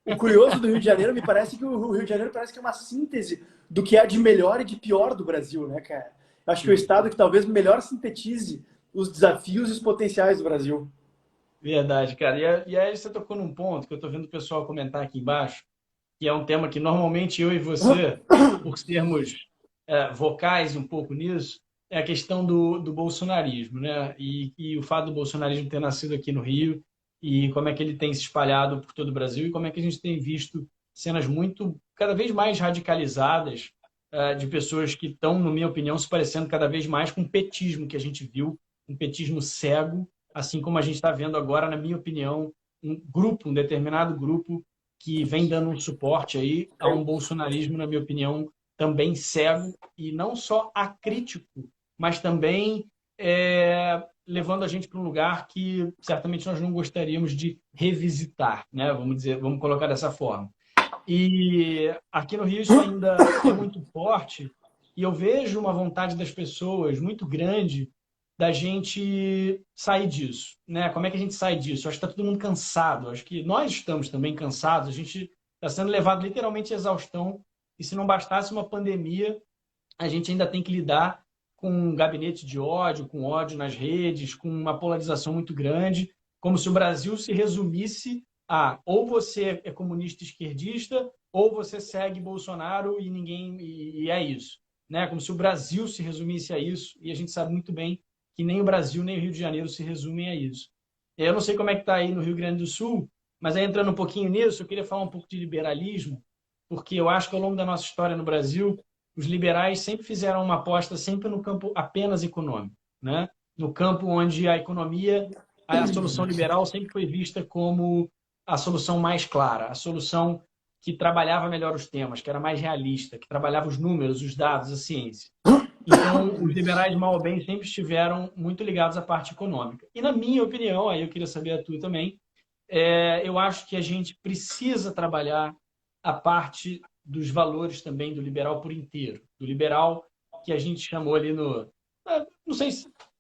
Speaker 2: O curioso do Rio de Janeiro, me parece que o Rio de Janeiro parece que é uma síntese do que há de melhor e de pior do Brasil, né, cara? Acho que é o estado que talvez melhor sintetize os desafios e os potenciais do Brasil.
Speaker 1: Verdade, cara. E aí você tocou num ponto que eu tô vendo o pessoal comentar aqui embaixo, que é um tema que normalmente eu e você, por sermos vocais um pouco nisso, é a questão do bolsonarismo, né? E o fato do bolsonarismo ter nascido aqui no Rio e como é que ele tem se espalhado por todo o Brasil e como é que a gente tem visto cenas cada vez mais radicalizadas de pessoas que estão, na minha opinião, se parecendo cada vez mais com o petismo que a gente viu, um petismo cego, assim como a gente está vendo agora, na minha opinião, um determinado grupo que vem dando um suporte aí a um bolsonarismo, na minha opinião, também cego e não só acrítico, mas também levando a gente para um lugar que certamente nós não gostaríamos de revisitar, né? Vamos dizer, vamos colocar dessa forma. E aqui no Rio isso ainda é muito forte e eu vejo uma vontade das pessoas muito grande da gente sair disso, né? Como é que a gente sai disso? Eu acho que está todo mundo cansado. Eu acho que nós estamos também cansados. A gente está sendo levado literalmente à exaustão. E se não bastasse uma pandemia, a gente ainda tem que lidar com um gabinete de ódio, com ódio nas redes, com uma polarização muito grande, como se o Brasil se resumisse a ou você é comunista esquerdista ou você segue Bolsonaro e ninguém e é isso, né? Como se o Brasil se resumisse a isso e a gente sabe muito bem que nem o Brasil nem o Rio de Janeiro se resumem a isso. Eu não sei como é que está aí no Rio Grande do Sul, mas aí entrando um pouquinho nisso, eu queria falar um pouco de liberalismo, porque eu acho que ao longo da nossa história no Brasil os liberais sempre fizeram uma aposta sempre no campo apenas econômico, né? No campo onde a economia, a solução liberal sempre foi vista como a solução mais clara, a solução que trabalhava melhor os temas, que era mais realista, que trabalhava os números, os dados, a ciência. Então, os liberais, mal ou bem, sempre estiveram muito ligados à parte econômica. E, na minha opinião, aí eu queria saber a tua também, eu acho que a gente precisa trabalhar a parte dos valores também do liberal por inteiro. Do liberal que a gente chamou ali no... Não sei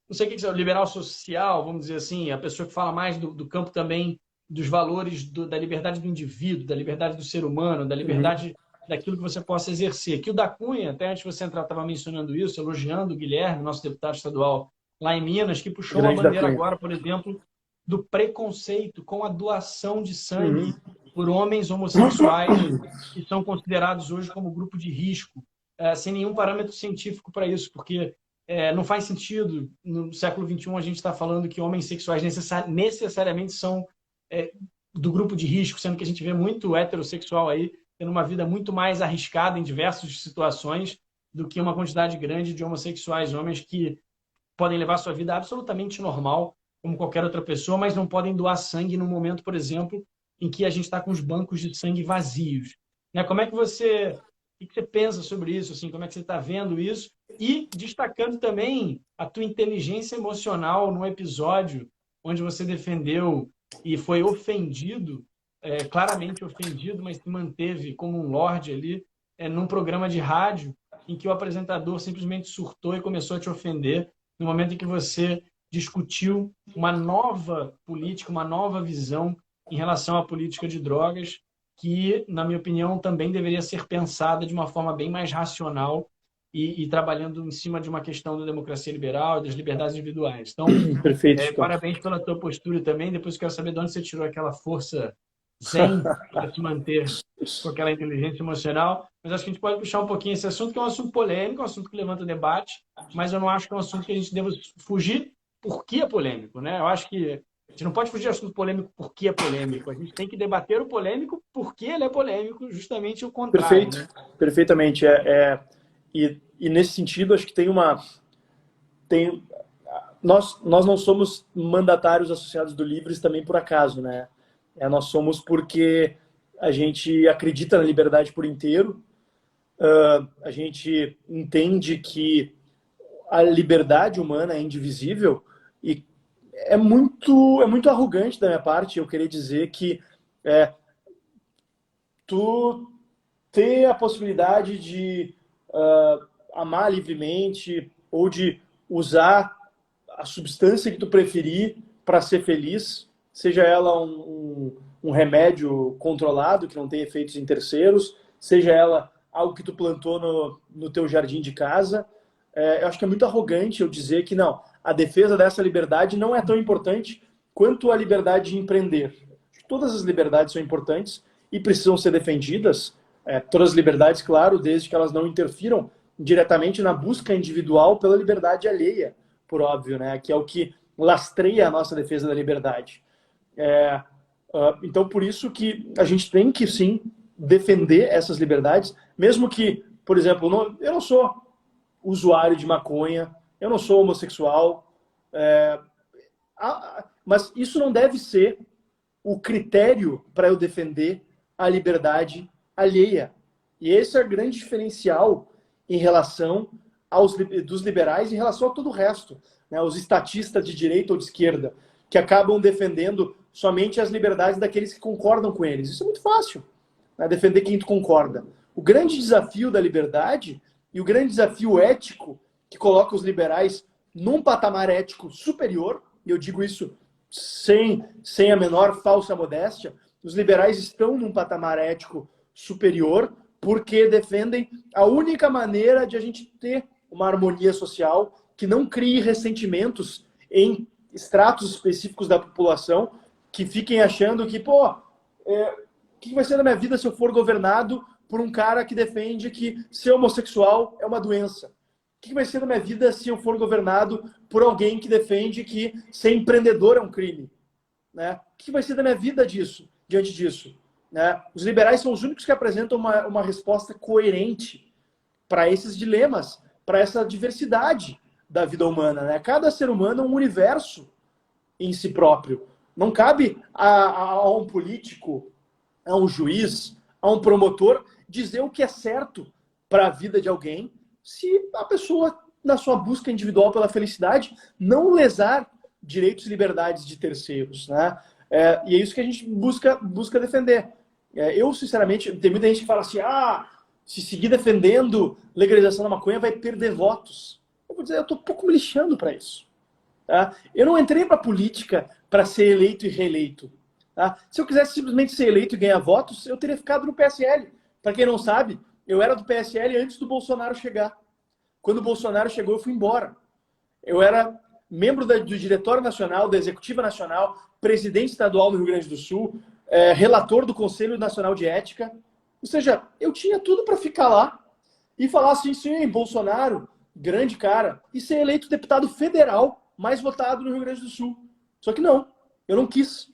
Speaker 1: o que é o liberal social, vamos dizer assim, a pessoa que fala mais do campo também dos valores da liberdade do indivíduo, da liberdade do ser humano, da liberdade daquilo que você possa exercer. Que o da Cunha, até antes de você entrar, estava mencionando isso, elogiando o Guilherme, nosso deputado estadual lá em Minas, que puxou uma bandeira agora, por exemplo, do preconceito com a doação de sangue por homens homossexuais que são considerados hoje como grupo de risco, sem nenhum parâmetro científico para isso, porque não faz sentido, no século XXI, a gente está falando que homens sexuais necessariamente são do grupo de risco, sendo que a gente vê muito heterossexual aí tendo uma vida muito mais arriscada em diversas situações do que uma quantidade grande de homossexuais, homens que podem levar sua vida absolutamente normal, como qualquer outra pessoa, mas não podem doar sangue no momento, por exemplo, em que a gente está com os bancos de sangue vazios. Né? Como é que você... O que você pensa sobre isso? Assim, como é que você está vendo isso? E destacando também a tua inteligência emocional num episódio onde você defendeu e foi ofendido, claramente ofendido, mas se manteve como um lorde ali, num programa de rádio em que o apresentador simplesmente surtou e começou a te ofender no momento em que você discutiu uma nova política, uma nova visão em relação à política de drogas, que, na minha opinião, também deveria ser pensada de uma forma bem mais racional e trabalhando em cima de uma questão da democracia liberal e das liberdades individuais. Então,
Speaker 2: Perfeito,
Speaker 1: parabéns pela tua postura também. Depois eu quero saber de onde você tirou aquela força zen para se manter com aquela inteligência emocional. Mas acho que a gente pode puxar um pouquinho esse assunto, que é um assunto polêmico, um assunto que levanta debate, mas eu não acho que é um assunto que a gente deva fugir porque é polêmico, né? Eu acho que a gente não pode fugir do assunto polêmico porque é polêmico. A gente tem que debater o polêmico porque ele é polêmico, justamente o contrário.
Speaker 2: Perfeito,
Speaker 1: né?
Speaker 2: perfeitamente. E nesse sentido, acho que nós não somos mandatários associados do Livres também por acaso, né? Nós somos porque a gente acredita na liberdade por inteiro, a gente entende que a liberdade humana é indivisível e é muito arrogante da minha parte eu querer dizer que tu ter a possibilidade de amar livremente ou de usar a substância que tu preferir para ser feliz, seja ela um remédio controlado, que não tem efeitos em terceiros, seja ela algo que tu plantou no teu jardim de casa. Eu acho que é muito arrogante eu dizer que não, a defesa dessa liberdade não é tão importante quanto a liberdade de empreender. Todas as liberdades são importantes e precisam ser defendidas, todas as liberdades, claro, desde que elas não interfiram diretamente na busca individual pela liberdade alheia, por óbvio, né? Que é o que lastreia a nossa defesa da liberdade. Então, por isso que a gente tem que, sim, defender essas liberdades, mesmo que, por exemplo, eu não sou usuário de maconha, eu não sou homossexual, mas isso não deve ser o critério para eu defender a liberdade alheia. E esse é o grande diferencial em relação dos liberais em relação a todo o resto, né? Os estatistas de direita ou de esquerda, que acabam defendendo somente as liberdades daqueles que concordam com eles. Isso é muito fácil, né? Defender quem tu concorda. O grande desafio da liberdade e o grande desafio ético que coloca os liberais num patamar ético superior, e eu digo isso sem a menor falsa modéstia, os liberais estão num patamar ético superior porque defendem a única maneira de a gente ter uma harmonia social que não crie ressentimentos em estratos específicos da população que fiquem achando que, o que vai ser da minha vida se eu for governado por um cara que defende que ser homossexual é uma doença? O que vai ser da minha vida se eu for governado por alguém que defende que ser empreendedor é um crime? Né? O que vai ser da minha vida diante disso? Né? Os liberais são os únicos que apresentam uma resposta coerente para esses dilemas, para essa diversidade da vida humana. Né? Cada ser humano é um universo em si próprio. Não cabe a um político, a um juiz, a um promotor dizer o que é certo para a vida de alguém se a pessoa, na sua busca individual pela felicidade, não lesar direitos e liberdades de terceiros. Né? E é isso que a gente busca defender. Eu, sinceramente, tem muita gente que fala assim, se seguir defendendo legalização da maconha vai perder votos. Eu vou dizer, eu estou um pouco me lixando para isso. Tá? Eu não entrei para a política para ser eleito e reeleito. Tá? Se eu quisesse simplesmente ser eleito e ganhar votos, eu teria ficado no PSL. Para quem não sabe, eu era do PSL antes do Bolsonaro chegar. Quando o Bolsonaro chegou, eu fui embora. Eu era membro do Diretório Nacional, da Executiva Nacional, presidente estadual do Rio Grande do Sul, relator do Conselho Nacional de Ética. Ou seja, eu tinha tudo para ficar lá e falar assim, sim, Bolsonaro, grande cara, e ser eleito deputado federal mais votado no Rio Grande do Sul. Só que não, eu não quis.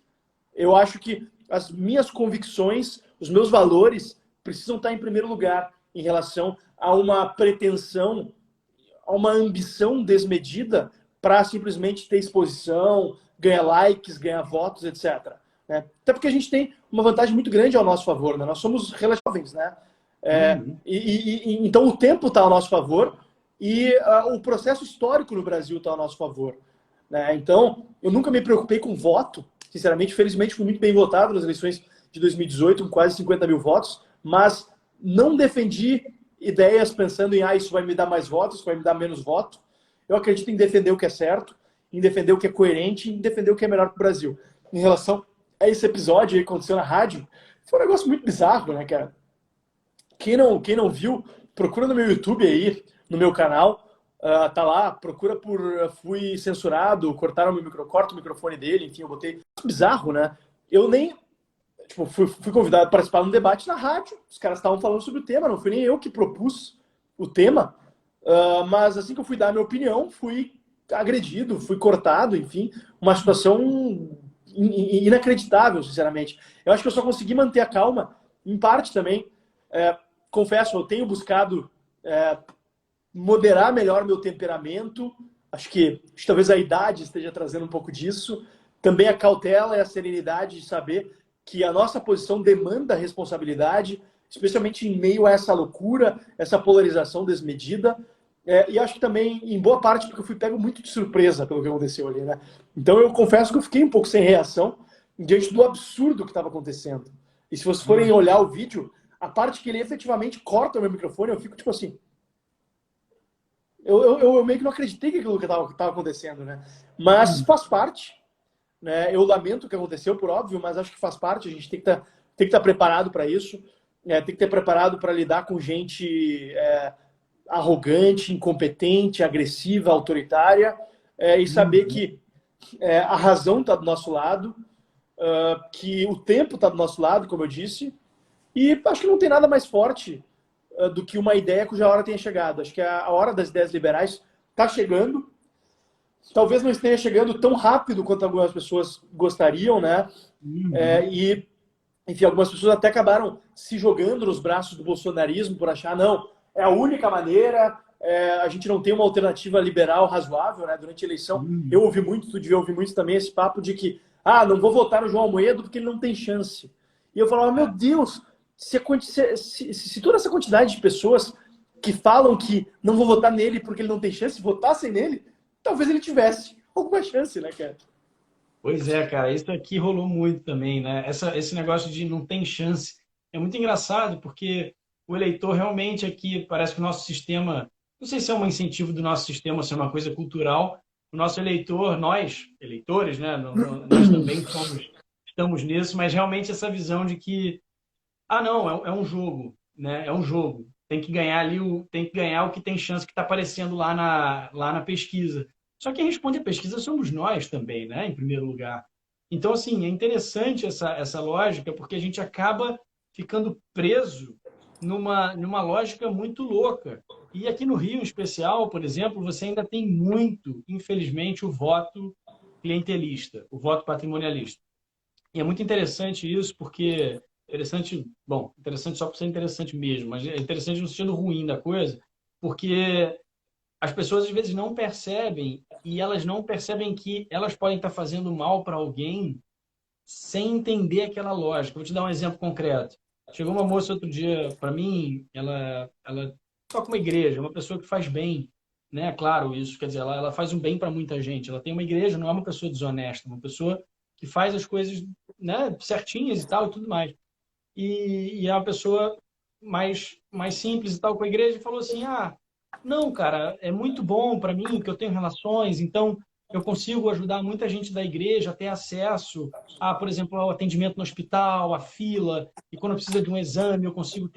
Speaker 2: Eu acho que as minhas convicções, os meus valores precisam estar em primeiro lugar em relação a uma pretensão, a uma ambição desmedida para simplesmente ter exposição, ganhar likes, ganhar votos, etc. Né? Até porque a gente tem uma vantagem muito grande ao nosso favor, né? Nós somos relativamente jovens, né? Então o tempo está ao nosso favor e o processo histórico no Brasil está ao nosso favor. Né? Então, eu nunca me preocupei com voto. Sinceramente, felizmente, fui muito bem votado nas eleições de 2018, com quase 50 mil votos, mas não defendi ideias pensando em isso vai me dar mais votos, isso vai me dar menos voto. Eu acredito em defender o que é certo, em defender o que é coerente, em defender o que é melhor para o Brasil. Em relação a esse episódio que aconteceu na rádio, foi um negócio muito bizarro, né, cara? Quem não viu, procura no meu YouTube aí, no meu canal, tá lá, procura por fui censurado, corta o microfone dele, enfim, eu botei. Bizarro, né? Eu nem fui convidado para participar de um debate na rádio, os caras estavam falando sobre o tema, não fui nem eu que propus o tema, mas assim que eu fui dar a minha opinião, fui agredido, fui cortado, enfim, uma situação inacreditável, sinceramente. Eu acho que eu só consegui manter a calma, em parte também, confesso, eu tenho buscado moderar melhor meu temperamento, acho que talvez a idade esteja trazendo um pouco disso, também a cautela e a serenidade de saber que a nossa posição demanda responsabilidade, especialmente em meio a essa loucura, essa polarização desmedida, e acho que também, em boa parte, porque eu fui pego muito de surpresa pelo que aconteceu ali, né? Então eu confesso que eu fiquei um pouco sem reação diante do absurdo que estava acontecendo. E se vocês forem olhar o vídeo, a parte que ele efetivamente corta o meu microfone, eu fico tipo assim... Eu meio que não acreditei que aquilo que estava acontecendo, né? Mas faz parte, né? Eu lamento o que aconteceu, por óbvio, mas acho que faz parte. A gente tem que estar preparado para isso, tem que estar preparado para lidar com gente arrogante, incompetente, agressiva, autoritária, e saber que a razão está do nosso lado, que o tempo está do nosso lado, como eu disse, e acho que não tem nada mais forte do que uma ideia cuja hora tenha chegado. Acho que a hora das ideias liberais está chegando. Talvez não esteja chegando tão rápido quanto algumas pessoas gostariam, né? E, enfim, algumas pessoas até acabaram se jogando nos braços do bolsonarismo por achar, não, é a única maneira, a gente não tem uma alternativa liberal razoável, né? Durante a eleição, eu ouvi muito, tu devia ouvir muito também esse papo de que, não vou votar no João Amoedo porque ele não tem chance. E eu falava, meu Deus, se toda essa quantidade de pessoas que falam que não vou votar nele porque ele não tem chance, votassem nele, talvez ele tivesse alguma chance, né, cara?
Speaker 1: Pois é, cara, isso aqui rolou muito também, né? Esse negócio de não tem chance é muito engraçado, porque o eleitor realmente aqui parece que o nosso sistema, não sei se é um incentivo do nosso sistema, ou se é uma coisa cultural, o nosso eleitor, nós, eleitores, né? Nós também estamos nisso, mas realmente essa visão de que, ah, não, é um jogo, né? É um jogo. Tem que ganhar ali, tem que ganhar o que tem chance que está aparecendo lá na pesquisa. Só quem responde a pesquisa somos nós também, né? Em primeiro lugar. Então, assim, é interessante essa lógica, porque a gente acaba ficando preso numa lógica muito louca. E aqui no Rio, em especial, por exemplo, você ainda tem muito, infelizmente, o voto clientelista, o voto patrimonialista. E é muito interessante isso, porque interessante, bom, interessante só por ser interessante mesmo, mas é interessante no sentido ruim da coisa, porque as pessoas às vezes não percebem e elas não percebem que elas podem estar fazendo mal para alguém sem entender aquela lógica. Vou te dar um exemplo concreto. Chegou uma moça outro dia para mim, ela toca uma igreja, uma pessoa que faz bem, né? Claro, isso quer dizer, ela faz um bem para muita gente. Ela tem uma igreja, não é uma pessoa desonesta, uma pessoa que faz as coisas, né, certinhas e tal e tudo mais. E é uma pessoa mais simples e tal com a igreja e falou assim: ah, não, cara, é muito bom para mim que eu tenho relações, então eu consigo ajudar muita gente da igreja a ter acesso a, por exemplo, ao atendimento no hospital, a fila, e quando precisa de um exame eu consigo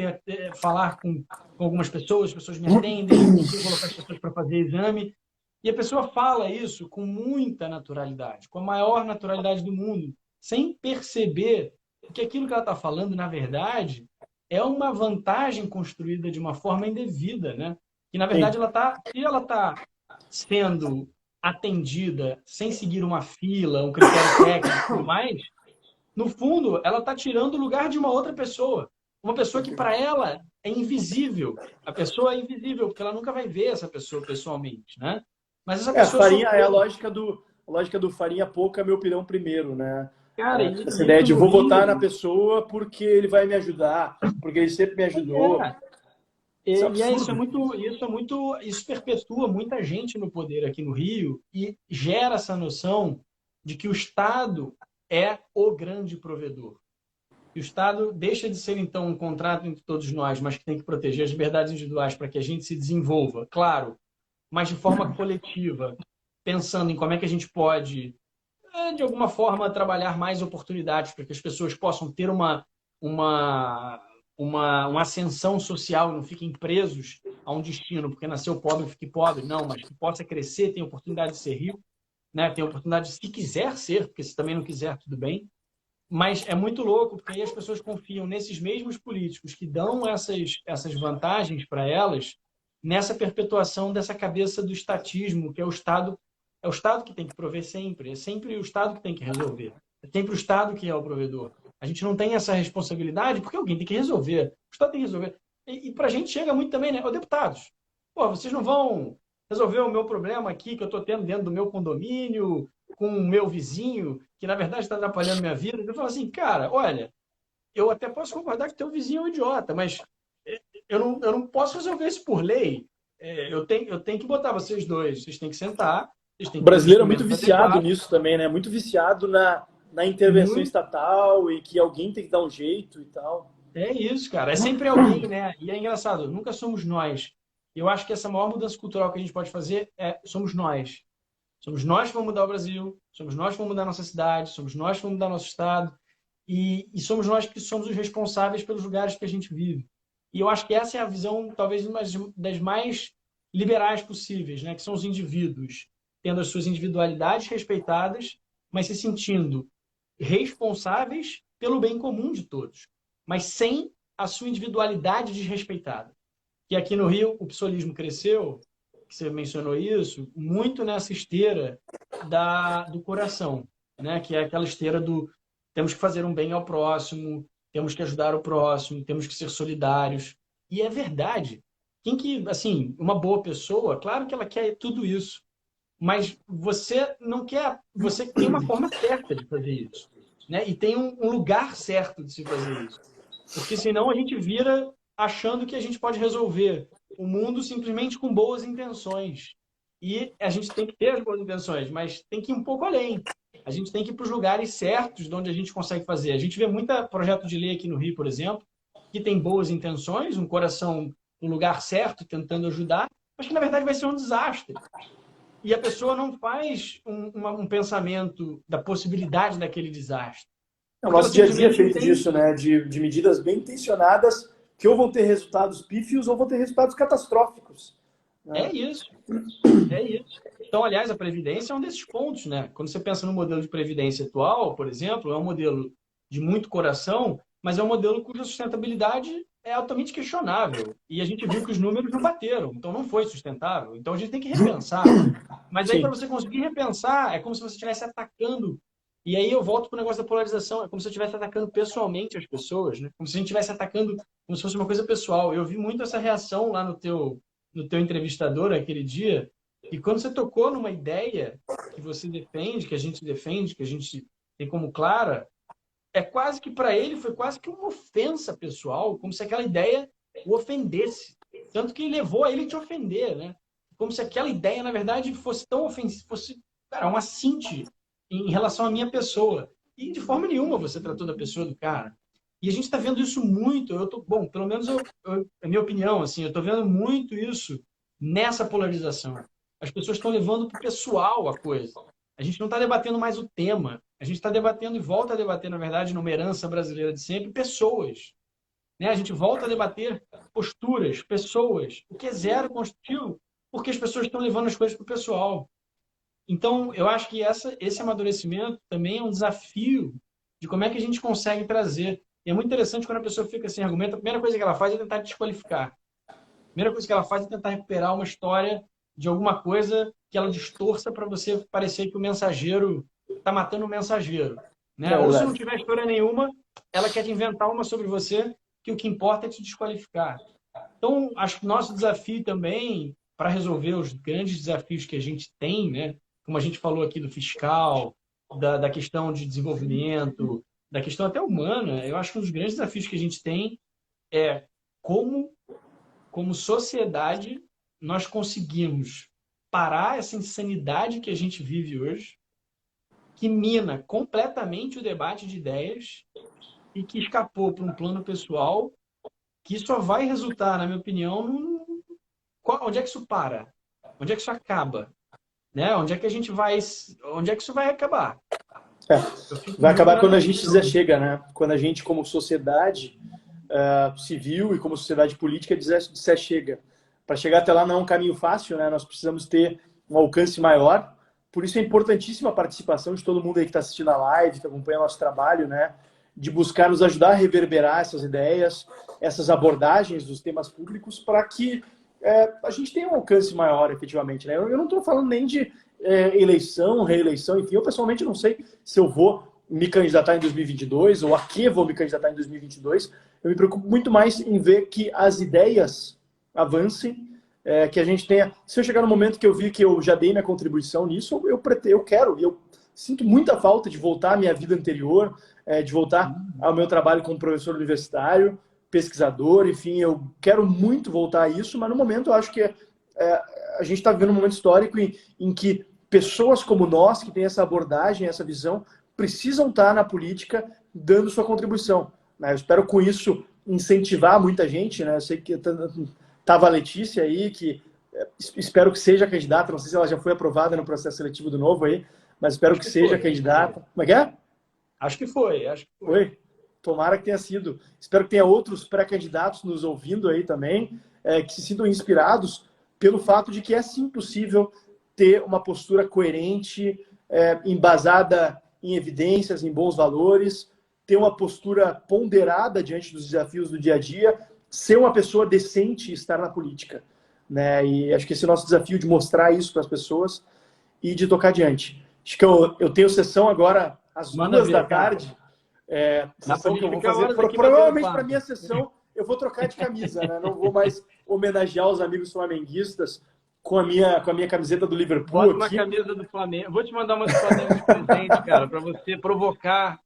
Speaker 1: falar com algumas pessoas, as pessoas me atendem, eu consigo colocar as pessoas para fazer exame. E a pessoa fala isso com muita naturalidade, com a maior naturalidade do mundo, sem perceber que aquilo que ela está falando, na verdade, é uma vantagem construída de uma forma indevida, né? Que, na verdade,
Speaker 2: Sim.
Speaker 1: ela tá sendo atendida sem seguir uma fila, um critério técnico e tudo mais, no fundo, ela está tirando o lugar de uma outra pessoa. Uma pessoa que, para ela, é invisível. A pessoa é invisível, porque ela nunca vai ver essa pessoa pessoalmente, né? Mas essa
Speaker 2: A
Speaker 1: pessoa
Speaker 2: farinha é a
Speaker 1: sofreu.
Speaker 2: lógica do farinha pouca, meu pirão primeiro, né?
Speaker 1: Cara, e
Speaker 2: Essa ideia
Speaker 1: isso
Speaker 2: de
Speaker 1: no
Speaker 2: vou votar na
Speaker 1: Rio.
Speaker 2: pessoa porque ele vai me ajudar, porque ele sempre me ajudou.
Speaker 1: É.
Speaker 2: Isso é um
Speaker 1: Isso é
Speaker 2: absurdo.
Speaker 1: muito, isso perpetua muita gente no poder aqui no Rio e gera essa noção de que o Estado é o grande provedor. E o Estado deixa de ser, então, um contrato entre todos nós, mas que tem que proteger as liberdades individuais para que a gente se desenvolva, claro, mas de forma coletiva, pensando em como é que a gente pode, de alguma forma, trabalhar mais oportunidades para que as pessoas possam ter uma, uma ascensão social e não fiquem presos a um destino, porque nasceu pobre, fique pobre, não, mas que possa crescer, tem oportunidade de ser rico, né? Tem oportunidade, se quiser ser, porque se também não quiser, tudo bem. Mas é muito louco, porque aí as pessoas confiam nesses mesmos políticos que dão essas vantagens para elas, nessa perpetuação dessa cabeça do estatismo, que é o Estado que tem que prover sempre, é sempre o Estado que tem que resolver, é sempre o Estado que é o provedor. A gente não tem essa responsabilidade porque alguém tem que resolver, o Estado tem que resolver. E para a gente chega muito também, né? Ô, deputados, pô, vocês não vão resolver o meu problema aqui que eu estou tendo dentro do meu condomínio, com o meu vizinho, que na verdade está atrapalhando minha vida. Eu falo assim, cara, olha, eu até posso concordar que teu vizinho é um idiota, mas eu não posso resolver isso por lei. Eu tenho que botar vocês dois, vocês têm que sentar, vocês têm
Speaker 2: O
Speaker 1: que ter os
Speaker 2: brasileiro é muito
Speaker 1: instrumentos
Speaker 2: viciado
Speaker 1: adequados.
Speaker 2: nisso também, né? Muito viciado na intervenção
Speaker 1: Muito.
Speaker 2: estatal e que alguém tem que dar um jeito e tal.
Speaker 1: É isso, cara. É sempre alguém, né? E é engraçado, nunca somos nós. Eu acho que essa maior mudança cultural que a gente pode fazer somos nós. Somos nós que vamos mudar o Brasil, somos nós que vamos mudar a nossa cidade, somos nós que vamos mudar nosso estado e somos nós que somos os responsáveis pelos lugares que a gente vive. E eu acho que essa é a visão, talvez, uma das mais liberais possíveis, né? Que são os indivíduos tendo as suas individualidades respeitadas, mas se sentindo responsáveis pelo bem comum de todos, mas sem a sua individualidade desrespeitada. Que aqui no Rio o psolismo cresceu, que você mencionou isso, muito nessa esteira do coração, né? Que é aquela esteira do temos que fazer um bem ao próximo, temos que ajudar o próximo, temos que ser solidários. E é verdade. Quem que, assim, uma boa pessoa, claro que ela quer tudo isso, mas você não quer, você tem uma forma certa de fazer isso. né? E tem um lugar certo de se fazer isso. Porque senão a gente vira achando que a gente pode resolver o mundo simplesmente com boas intenções. E a gente tem que ter as boas intenções, mas tem que ir um pouco além. A gente tem que ir para os lugares certos de onde a gente consegue fazer. A gente vê muito projeto de lei aqui no Rio, por exemplo, que tem boas intenções, um coração no lugar certo, tentando ajudar, mas que na verdade vai ser um desastre. E a pessoa não faz um pensamento da possibilidade daquele desastre.
Speaker 2: O
Speaker 1: Porque ela
Speaker 2: nosso dia a dia é
Speaker 1: simplesmente
Speaker 2: feito
Speaker 1: entende.
Speaker 2: disso, né? De medidas bem intencionadas que ou vão ter resultados pífios ou vão ter resultados catastróficos. Né?
Speaker 1: É isso. É isso. Então, aliás, a Previdência é um desses pontos, né? Quando você pensa no modelo de Previdência atual, por exemplo, é um modelo de muito coração, mas é um modelo cuja sustentabilidade é altamente questionável. E a gente viu que os números não bateram, então não foi sustentável. Então a gente tem que repensar. Mas aí, para
Speaker 2: Sim.
Speaker 1: você conseguir repensar, é como se você estivesse atacando. E aí eu volto para o negócio da polarização. É como se eu estivesse atacando pessoalmente as pessoas, né? Como se a gente estivesse atacando como se fosse uma coisa pessoal. Eu vi muito essa reação lá no teu entrevistador aquele dia. E quando você tocou numa ideia que você defende, que a gente tem como clara, é quase que para ele foi quase que uma ofensa pessoal, como se aquela ideia o ofendesse. Tanto que levou a ele te ofender, né? Como se aquela ideia, na verdade, fosse tão ofensiva, fosse, cara, um assinte em relação à minha pessoa. E de forma nenhuma você tratou da pessoa do cara. E a gente está vendo isso muito. Bom, pelo menos é a minha opinião, assim, eu estou vendo muito isso nessa polarização. As pessoas estão levando para o pessoal a coisa. A gente não está debatendo mais o tema. A gente está debatendo e volta a debater, na verdade, numa herança brasileira de sempre, pessoas. Né? A gente volta a debater posturas, pessoas, o que é zero construtivo, porque as pessoas estão levando as coisas para o pessoal. Então, eu acho que esse amadurecimento também é um desafio de como é que a gente consegue trazer. E é muito interessante quando a pessoa fica sem argumento, a primeira coisa que ela faz é tentar desqualificar. A primeira coisa que ela faz é tentar recuperar uma história de alguma coisa que ela distorça para você parecer que o mensageiro está matando o mensageiro. Né?
Speaker 2: É
Speaker 1: Ou se não
Speaker 2: verdade.
Speaker 1: tiver história nenhuma, ela quer te inventar uma sobre você, que o que importa é te desqualificar. Então, acho que nosso desafio também, para resolver os grandes desafios que a gente tem, né? Como a gente falou aqui do fiscal, da questão de desenvolvimento, da questão até humana, eu acho que um dos grandes desafios que a gente tem é como, como sociedade, nós conseguimos parar essa insanidade que a gente vive hoje, que mina completamente o debate de ideias e que escapou para um plano pessoal que só vai resultar, na minha opinião, onde é que isso para? Onde é que isso acaba? Né? Onde é que a gente vai... Onde é que isso vai acabar?
Speaker 2: É.
Speaker 1: Eu fico
Speaker 2: Vai
Speaker 1: muito
Speaker 2: acabar
Speaker 1: na
Speaker 2: quando a
Speaker 1: dúvida.
Speaker 2: gente dizer chega, né? Quando a gente, como sociedade civil e como sociedade política, disser chega. Para chegar até lá não é um caminho fácil, né? Nós precisamos ter um alcance maior. Por isso é importantíssima a participação de todo mundo aí que está assistindo a live, que acompanha nosso trabalho, né? De buscar nos ajudar a reverberar essas ideias, essas abordagens dos temas públicos, para que a gente tenha um alcance maior, efetivamente. Né? Eu não estou falando nem de eleição, reeleição, enfim, eu pessoalmente não sei se eu vou me candidatar em 2022 ou a que vou me candidatar em 2022. Eu me preocupo muito mais em ver que as ideias avancem, que a gente tenha... Se eu chegar no momento que eu vi que eu já dei minha contribuição nisso, eu quero, e eu sinto muita falta de voltar à minha vida anterior, de voltar ao meu trabalho como professor universitário, pesquisador, enfim, eu quero muito voltar a isso, mas no momento eu acho que a gente está vivendo um momento histórico em que pessoas como nós, que têm essa abordagem, essa visão, precisam estar na política dando sua contribuição. Né? Eu espero com isso incentivar muita gente, né? Eu sei que estava a Letícia aí, que espero que seja candidata, não sei se ela já foi aprovada no processo seletivo do Novo aí, mas espero que seja candidata. Como é que é?
Speaker 1: Acho que foi.
Speaker 2: Foi? Tomara que tenha sido. Espero que tenha outros pré-candidatos nos ouvindo aí também, que se sintam inspirados pelo fato de que é sim possível ter uma postura coerente, embasada em evidências, em bons valores, ter uma postura ponderada diante dos desafios do dia a dia, ser uma pessoa decente e estar na política. Né? E acho que esse é o nosso desafio de mostrar isso para as pessoas e de tocar adiante. Acho que eu tenho sessão agora às 2 da tarde. Sessão que eu vou fazer. Provavelmente para minha sessão eu vou trocar de camisa, né? Não vou mais homenagear os amigos flamenguistas com a minha camiseta do Liverpool.
Speaker 1: Bota uma camisa do Flamengo. Vou te mandar uma do Flamengo de presente, cara, para você provocar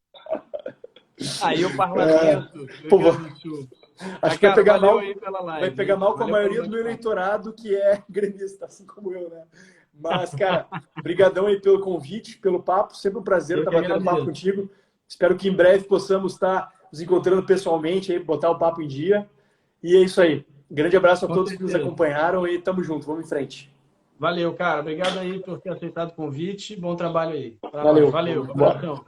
Speaker 1: Aí o parlamento do Rio
Speaker 2: Pô,
Speaker 1: Grande do Sul.
Speaker 2: acho que
Speaker 1: Cara,
Speaker 2: vai pegar
Speaker 1: valeu
Speaker 2: mal,
Speaker 1: aí pela live,
Speaker 2: vai pegar
Speaker 1: hein?
Speaker 2: mal com a
Speaker 1: Valeu pelo
Speaker 2: maioria do meu
Speaker 1: bate-papo.
Speaker 2: eleitorado que é gremista, assim como eu, né? Mas, cara, brigadão aí pelo convite, pelo papo. Sempre um prazer
Speaker 1: Eu
Speaker 2: estar
Speaker 1: que
Speaker 2: batendo papo
Speaker 1: agradeço.
Speaker 2: contigo. Espero que em breve possamos estar nos encontrando pessoalmente aí, botar o papo em dia. E é isso aí. Grande abraço a
Speaker 1: Com
Speaker 2: todos que nos
Speaker 1: certeza.
Speaker 2: acompanharam e tamo junto. Vamos em frente.
Speaker 1: Valeu, cara. Obrigado aí por ter aceitado o convite. Bom trabalho aí para nós.
Speaker 2: Valeu.
Speaker 1: Valeu.
Speaker 2: Bora.
Speaker 1: Abração.